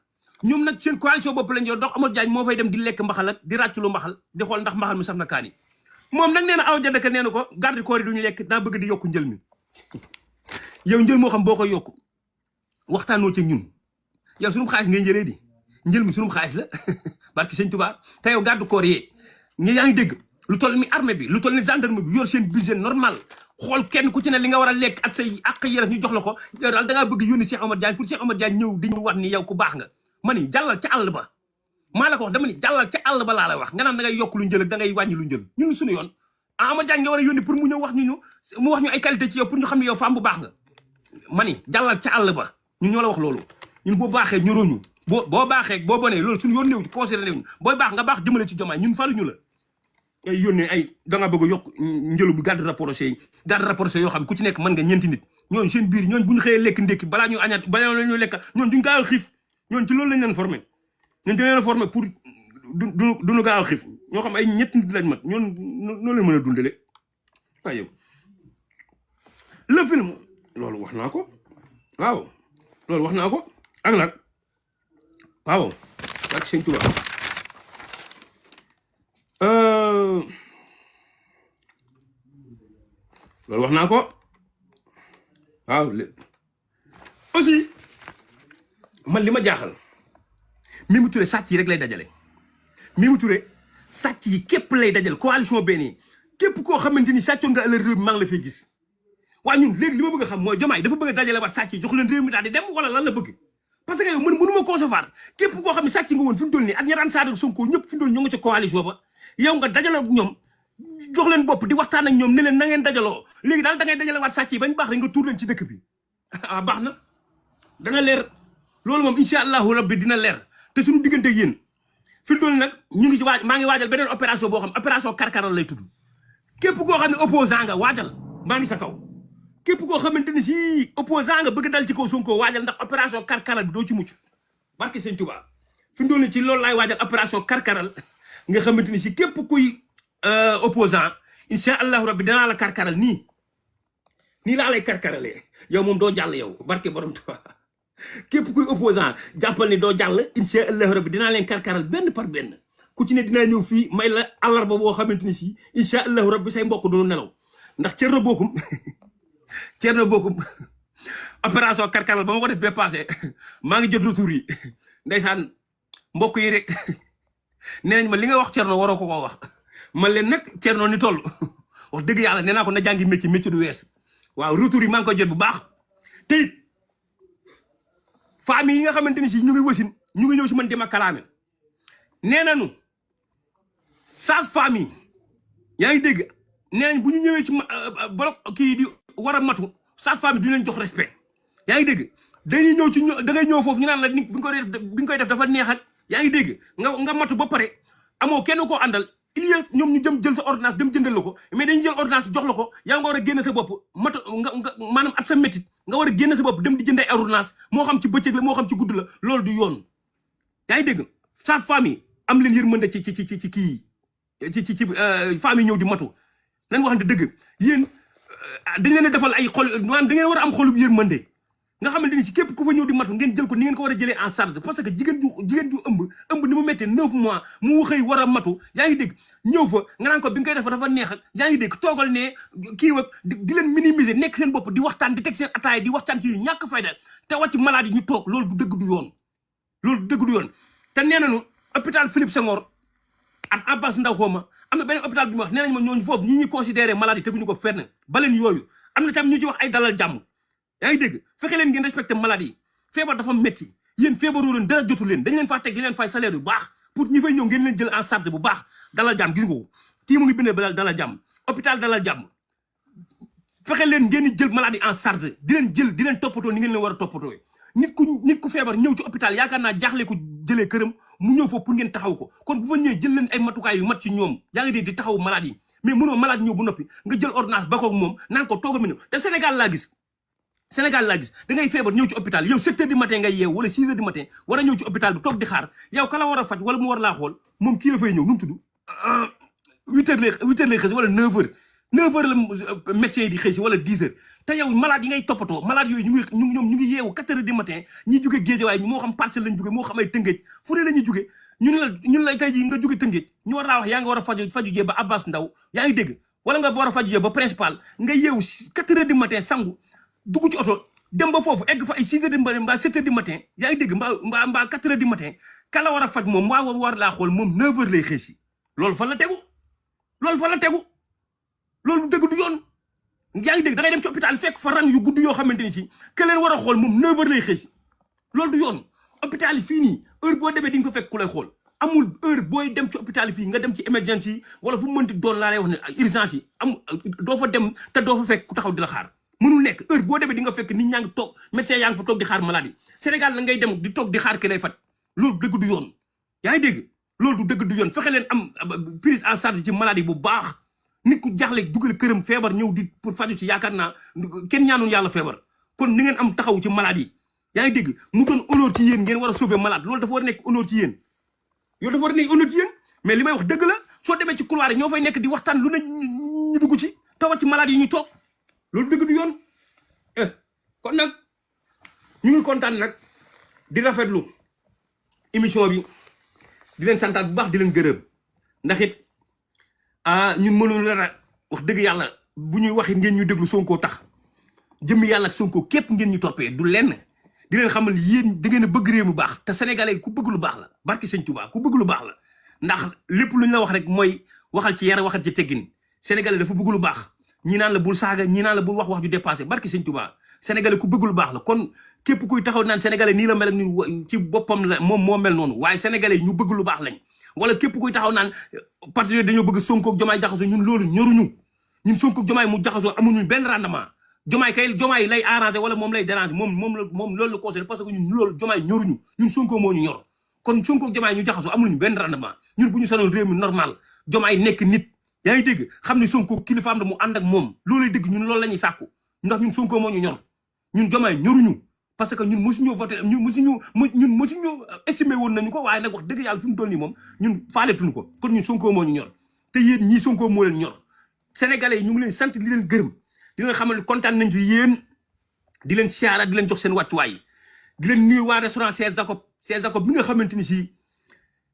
ñoom nag seen coalition bopp lañ yor dox Omar Diagne moo fay dem di lekk mbaxal ak di ràcculu mbaxal di xool ndax mbaxal mi saf na kaani moom nag nee na Awa Diadaka nee na ko garde corps yi duñu lekk daa bëgg di yokku njël mi yow njël moo xam boo koy yokku waxtaanoo ci ñun yow sunum xaalis ngay njëlee di njël mi sunum xaalis la barki Sëñ Touba te yow garde corps yi ñi yaa ngi dégg lu toll ni armée bi lu toll ni gendarme bi yor seen budget normal xool kenn ku ci ne li nga war a lekk ak say ak yërëf ñu jox la ko yow daal da ngaa bëgg yónni Cheikh Omar Diagne pour Cheikh Omar Diagne ñëw di ñu wax ni yow ku baax nga ma ni jàllal ca àll ba maa la ko wax dama ni jàllal ca àll ba laa la wax nga naan da ngay yokk lu njël ak da ngay wàññi lu njël ñun suñu yoon Omar Diagne nga war a yónni pour mu ñëw wax mu wax ñu ay qualité ci yow pour ñu xam ne yow femme bu baax nga ma ni jàllal ca àll ba ñun ñoo la wax loolu ñun boo baaxee ñorooñu boo baaxee boo bonee loolu suñu yoon néew ci considéré néew booy baax nga baax jëmale ci Diomaye ñun faluñu la ay yónnee ay da nga bëgg a yokk njëlu bu garde rapproché yoo xam ku ci nekk mën nga ñeenti nit ñooñu seen biir ñooñu bu ñu xëyee lekk ndékki balaa ñu añaat balaa la ñu lekk ñooñu duñ gaaw a xiif ñooñu ci loolu lañ leen formé ñun dañ leen formé pour duñu gaaw a xiif ñoo xam ay ñetti nit lañ mat ñoon noonu leen mën a dundale waaye yow le film loolu wax naa ko waaw loolu wax naa ko ak nag waaw ak Sëñ Tuubaa loolu wax naa ko waaw aussi man li ma jaaxal Mimi Touré sàcc yi rek lay dajale Mimi Touré sàcc yi képp lay dajal coalition benn képp koo xamante ni sàccoon nga ëllëg réew mi maa ngi la fay gis waaye ñun léegi li ma bëgg a xam mooy Diomaye dafa bëgg a dajale waat sàcc yi jox leen réew mi daal di dem wala lan la bëgg parce que yow mënu ma concevoir képp koo xam ne sàcc nga woon fi mu toll nii ak ña daan saada Sonko ñëpp fi mu toll ñoo nga ca coalition ba yow nga dajale ak ñoom jox leen bopp di waxtaan ak ñoom ne leen na ngeen dajaloo léegi daal da ngay dajale waat sàcc yi bañ baax rek nga tuur leen ci dëkk bi baax na dana leer loolu moom incha allahu rabbi dina leer te suñu diggante ak yéen fi mu toll nag ñu ngi ci maa ngi waajal beneen opération boo xam opération karkaral lay tudd képp koo xam ne opposant nga waajal maa ngi sa kaw képp koo xamante ni si opposant nga bëgg dal ci kaw Sonko waajal ndax opération karkaral bi doo ci mucc barke sëñ Tuubaa fi mu toll ci loolu laay waajal opération karkaral nga xamante ni si képp kuy opposant incha allahu rabbi danaa la karkaral nii laa lay karkaralee yow moom doo jàll yow barke borom Tuubaa képp kuy opposant jàppal ni doo jàll incha allahu rabbi dinaa leen karkaral benn par benn ku ci ne dinaa ñëw fii may la àllarba boo xamante ni si incha allahu rabbi say mbokk duñu nelaw ndax Thierno Bocoum opération karkaral ba ma ko def ba passé maa ngi jot retour yi ndeysaan mbokk yi rek nee nañ ma li nga wax Thierno waroo ko wax man leen nag Thierno ni toll wax dëgg yàlla nee naa ko na jàngi métier du wees waaw retour yi maa ngi koy jot bu baax te it famille yi nga xamante ni si ñu ngi wasin ñu ngi ñëw si man dima kalaame nee nañu sa famille yaa ngi dégg nee nañ bu ñu ñëwee ci bloc kii di war a matu sa famille di leen jox respect yaa ngi dégg dañuy ñëw ci da ngay ñëw foofu ñu naan la ni bi nga koy def dafa neex ak yaa ngi dégg nga matu ba pare amoo kenn koo àndal il y a ñoom ñu jël sa ordonnance dem jëndal la ko mais dañuy jël ordonnance jox la ko yow nga war a génn sa bopp matu nga maanaam at sa métit nga war a génn sa bopp dem di jënd ay ordonnance moo xam ci bëccëg la moo xam ci gudd la loolu du yoon yaa ngi dégg sa famille am leen yërmande ci kii ci famille ñëw di matu nañ waxante dëgg yéen dañ leen a defal ay xol maanaam da ngeen war a am xolub yërmande nga xamante ni si képp ku fa ñëw di matu ngeen jël ko ni ngeen ko war a jëlee en charge parce que jigéen ju ëmb ni mu méttee 9 mois mu xëy war a matu yaa ngi dégg ñëw fa nga naan ko bi nga koy def dafa neex ak yaa ngi dégg toogal ne kii wak di leen minimiser nekk seen bopp di waxtaan di teg seen ataay di waxtaan ci yu ñàkk fayda te wàcc malade yi ñu toog loolu du dëgg du yoon te nee nañu hôpital Philippe Senghor ak Abbas Ndao xooma am na beneen hôpital bi ñu wax nee nañ ma ñooñu foofu ñi ñuy considéré malade yi teguñu ko fenn baleen yooyu am na tam ñu ci wax ay dalal jàmm yaa ngi dégg fexe leen ngeen respecté malade yi feebar dafa métti yéen feebaroo leen dara jotu leen dañ leen faa teg di leen fay salaire yu baax pour ñi fay ñëw ngeen leen jël en charge bu baax dalal jàmm gis nga ko kii mu ngi bindee ba dalal jàmm hôpital dalal jàmm fexe leen ngeen di jël malade yi en charge di leen toppatoo ni ngeen leen war a toppatoo nit ku feebar ñëw ci hôpital yaakaar naa jaaxle ko jëlee këram mu ñëw foofu pour ngeen taxaw ko kon bu fa ñëwee jël leen ay matukaay yu mat ci ñoom yaa ngi dégg di taxaw malade yi mais mënoo malade ñëw bu noppi nga jël ordonnance ba koog moom naan ko tooga mi ne te Sénégal laa gis da ngay feebar ñëw ci hôpital yow 7 heures du matin ngay yeew wala 6 heures du matin war a ñëw ci hôpital bi toog di xaar yow ka la war a faj wala mu war laa xool moom kii la fay ñëw nu mu tudd 8 heures lay xëy wala 9 heures la médecin yi di xëy si wala 10 heures te yow malade yi ngay toppatoo malade yooyu ñu ngi yeewu 4 heures du matin ñi jóge Géejawaay moo xam Parcelles lañ jóge moo xam ay Tëngéej fu ne la ñuy jóge ñun la tey jii nga jóge Tëngéej ñu war laa wax yaa nga war a faju jee ba Abbas Ndao yaa ngi dégg wala nga war a faju jee ba principal nga yeewu 4 heures du matin sangu dugg ci oto dem ba foofu egg fa ay 6 heures du matin mbaa 7 heures du matin yaa ngi dégg mbaa 4 heures du matin ka la war a faj moom war laa xool moom 9 heures lay xëy si loolu fan la tegu loolu dëgg du yoon yaa ngi dégg da ngay dem ci hôpital fekk fa rang yu gudd yoo xamante ni si ke leen war a xool moom 9 heures lay xëy si loolu du yoon hôpital yi fii nii heure boo demee di nga fa fekk ku lay xool amul heure booy dem ci hôpital yi fii nga dem ci émergence yi wala fu mënti doon laa lay wax ne urgence yi doo fa dem te doo fa fekk ku taxaw di la xaar mënul nekk heure boo demee di nga fekk nit ñaa ngi toog médecin yaa ngi fa toog di xaar maladie Sénégal la ngay dem di toog di xaar ki lay faj loolu dëgg du yoon yaa ngi dégg loolu du dëgg du yoon fexe leen am prise en charge ci maladie bu baax nit ku jaxle dugal këram feebar ñëw di pour faju ci yaakaar naa kenn ñaanul yàlla feebar kon ni ngeen am taxaw ci maladie yaa ngi dégg mu doon honneur ci yéen ngeen war a sauver malade loolu dafa war a nekk honneur ci yéen yow dafa war a nekk honneur ci yéen mais li may wax dëgg la soo demee ci couloir yi ñoo fay nekk di waxtaan lu ne ñu dugg ci tawat ci malade yi ñu toog loolu dëgg du yoon kon nag ñu ngi kontaan nag di rafetlu émission bi di leen santaat bu baax di leen gërëm ndax it ñun mënuñu dara wax dëgg yàlla bu ñuy waxit ngeen ñu déglu Sonko tax jëmmi yàlla ak Sonko képp ngeen ñu toppee du lenn di leen xamal yéen da ngeen a bëgg réew mu baax te sénégalais ku bëgg lu baax la barki sëñ Touba ku bëgg lu baax la ndax lépp lu ñu la wax rek mooy waxal ci yar waxal ci teggin sénégalais dafa bëgg lu baax ñi naan la bul saaga ñi naan la bul wax ju dépassé barki sëñ Touba sénégalais ku bëggul baax la kon képp kuy taxaw naan sénégalais nii la mel ni ci boppam la moom moo mel noonu waaye sénégalais ñu bëgg lu baax lañ wala képp kuy taxaw naan parti dañoo bëgg Sonko ak Diomaye jaxasoo ñun loolu ñoruñu ñun Sonko ak Diomaye mu jaxasoo amuñu benn rendement Diomaye lay arrangé wala moom lay déranger moom loolu la conseillé parce que ñun loolu Diomaye ñoruñu ñun Sonko moo ñu ñor kon Sonko ak Diomaye ñu jaxasoo amuñu benn rendement ñun bu ñu sanoon réew mi normal Diomaye nekk nit yaa ngi dégg xam ne Sonko kilifaam la mu ànd ak moom loolu lay dégg ñun loolu la ñuy sàkku ndax ñun Sonko moo ñu ñor ñun Diomaye ñoruñu parce que ñun mosuñu voté ñun mosuñu estimé woon nañu ko waaye nag wax dëgg yàlla fi mu toll nii moom ñun faaletuñu ko kon ñun Sonko moo ñu ñor te yéen ñii Sonko moo leen ñor sénégalais yi ñu ngi leen sant di leen gërëm di leen xamal ne kontaan nañ ci yéen di leen siyaara di leen jox seen wàccuwaay di leen nuyu waa restaurant Chez Jacob bi nga xamante ni si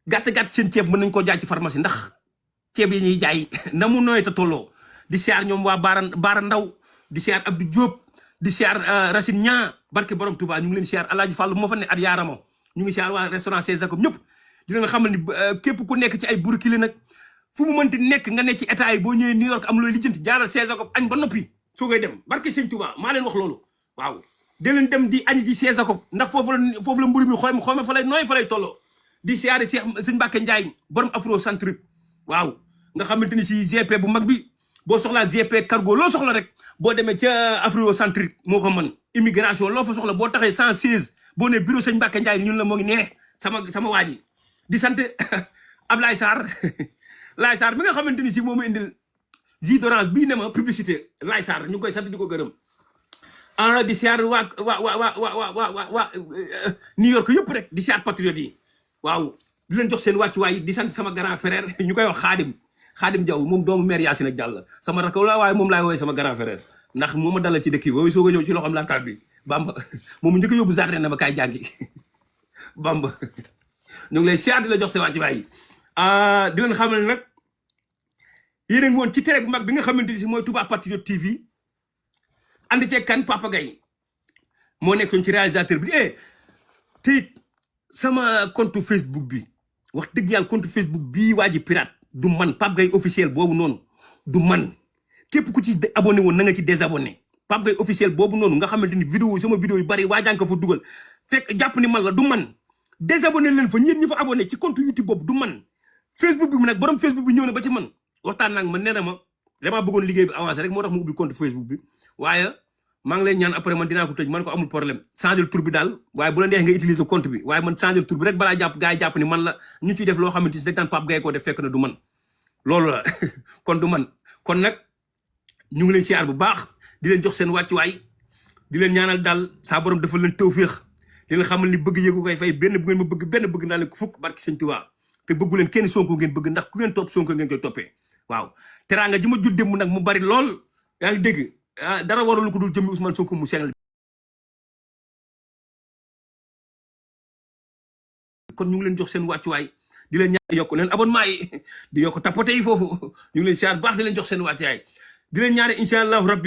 gàtt seen ceeb mën nañ koo jaay ci pharmacie ndax ceeb yi ñuy jaay na mu nooy te tolloo di siyaar ñoom waa Baara Ndaw di siyaar Abdou Diop di siyaar Racine Ñaa barke borom Touba ñu ngi leen siyaar Alaaji Fall moo fa ne at yaarama ñu ngi siyaar waa restaurant Chez Jacob ñëpp di leen xamal ni képp ku nekk ci ay burkile nag fu mu mënti nekk nga ne ci état yi boo ñëwee New York am looy lijjanti jaaral Chez Jacob añ ba noppi soo koy dem barke sëñ Touba maa leen wax loolu waaw da leen dem di añ ji Chez Jacob ndax foofu la mburu mi xoome fa lay nooy fa lay tolloo di siyaare sëñ Mbàkke Njaay borom afro centripe waaw nga xamante ni si GP bu mag bi boo soxlaa GP cargo loo soxla rek boo demee ca Afrocentrique moo ko mën immigration loo fa soxla boo taxee 116 boo ne bureau sëñ Mbacke Ndiaye ñun la moo ngi nee sama waa ji di sant Ablaye Sarr Laye Sarr mi nga xamante ni si moo ma indil jus d'orange bii ne ma publicité Laye Sarr ñu ngi koy sant di ko gërëm di siyaar waa New York yëpp rek di siyaar patriote yi waaw di leen jox seen wàccuwaay di sant sama grand frère ñu koy wax Xaadim Jaw moom doomu maire Yacine ak Diall sama rakk la waaye moom laay woowee sama grand frère ndax moo ma dalal ci dëkk bi boobu soog a ñëw ci loxoom laa tàbbi Bamba moom mu njëkk a yóbbu jardin na ma kaay jàngi Bamba ñu ngi lay siyaar di la jox seen wàccuwaay di leen xamal ne nag yéen a ngi woon ci télé bu mag bi nga xamante ni si mooy Touba Patriote TV ànd ceeg kan Papa Gaye moo nekkoon ci réalisateur bi te it sama compte Facebook bi wax dëgg yàlla compte Facebook bii waa ji pirate du man Pape Gaye officiel boobu noonu du man képp ku ci abonné woon na nga ci désabonné Pape Gaye officiel boobu noonu nga xamante ni sama vidéo yu bari waajaan ko fa dugal fekk jàpp ni man la du man désabonné leen fa ñeen ñi fa abonné ci compte YouTube boobu du man Facebook bi mu nag borom Facebook bi ñëw na ba ci man waxtaan nag man nee na ma damaa bëggoon liggéey bi avancé rek moo tax mu ubbi compte Facebook bi waaye maa ngi leen ñaan après man dinaa ko tëj man ko amul problème changer tur bi daal waaye bu la neex nga utiliser compte bi waaye man changer tur bi rek balaa jàpp gars yi jàpp ni man la ñu ciy def loo xamante ni dañ naan Pape Gaye koo def fekk na du man loolu la kon du man kon nag ñu ngi leen siyaar bu baax di leen jox seen wàccuwaay di leen ñaanal daal saa borom dafa leen tawféex di leen xamal ni bëgg yëgu koy fay benn bu ngeen ma bëgg benn bëgg naa leen ko fukk barki sëñ Tuubaa te bëggu leen kenn Sonko ngeen bëgg ndax ku ngeen topp Sonko ngeen koy toppee waaw teraanga ji ma juddee mu nag mu bari lool yaa ngi dégg dara warul ko dul jëmmi Ousmane Sonko mu seengal kon ñu ngi leen jox seen wàccuwaay di leen ñaan yokk leen abonnement yi di yokk tapoté yi foofu ñu ngi leen siyaar baax di leen jox seen wàccuwaay di leen ñaare incha allahu rabbi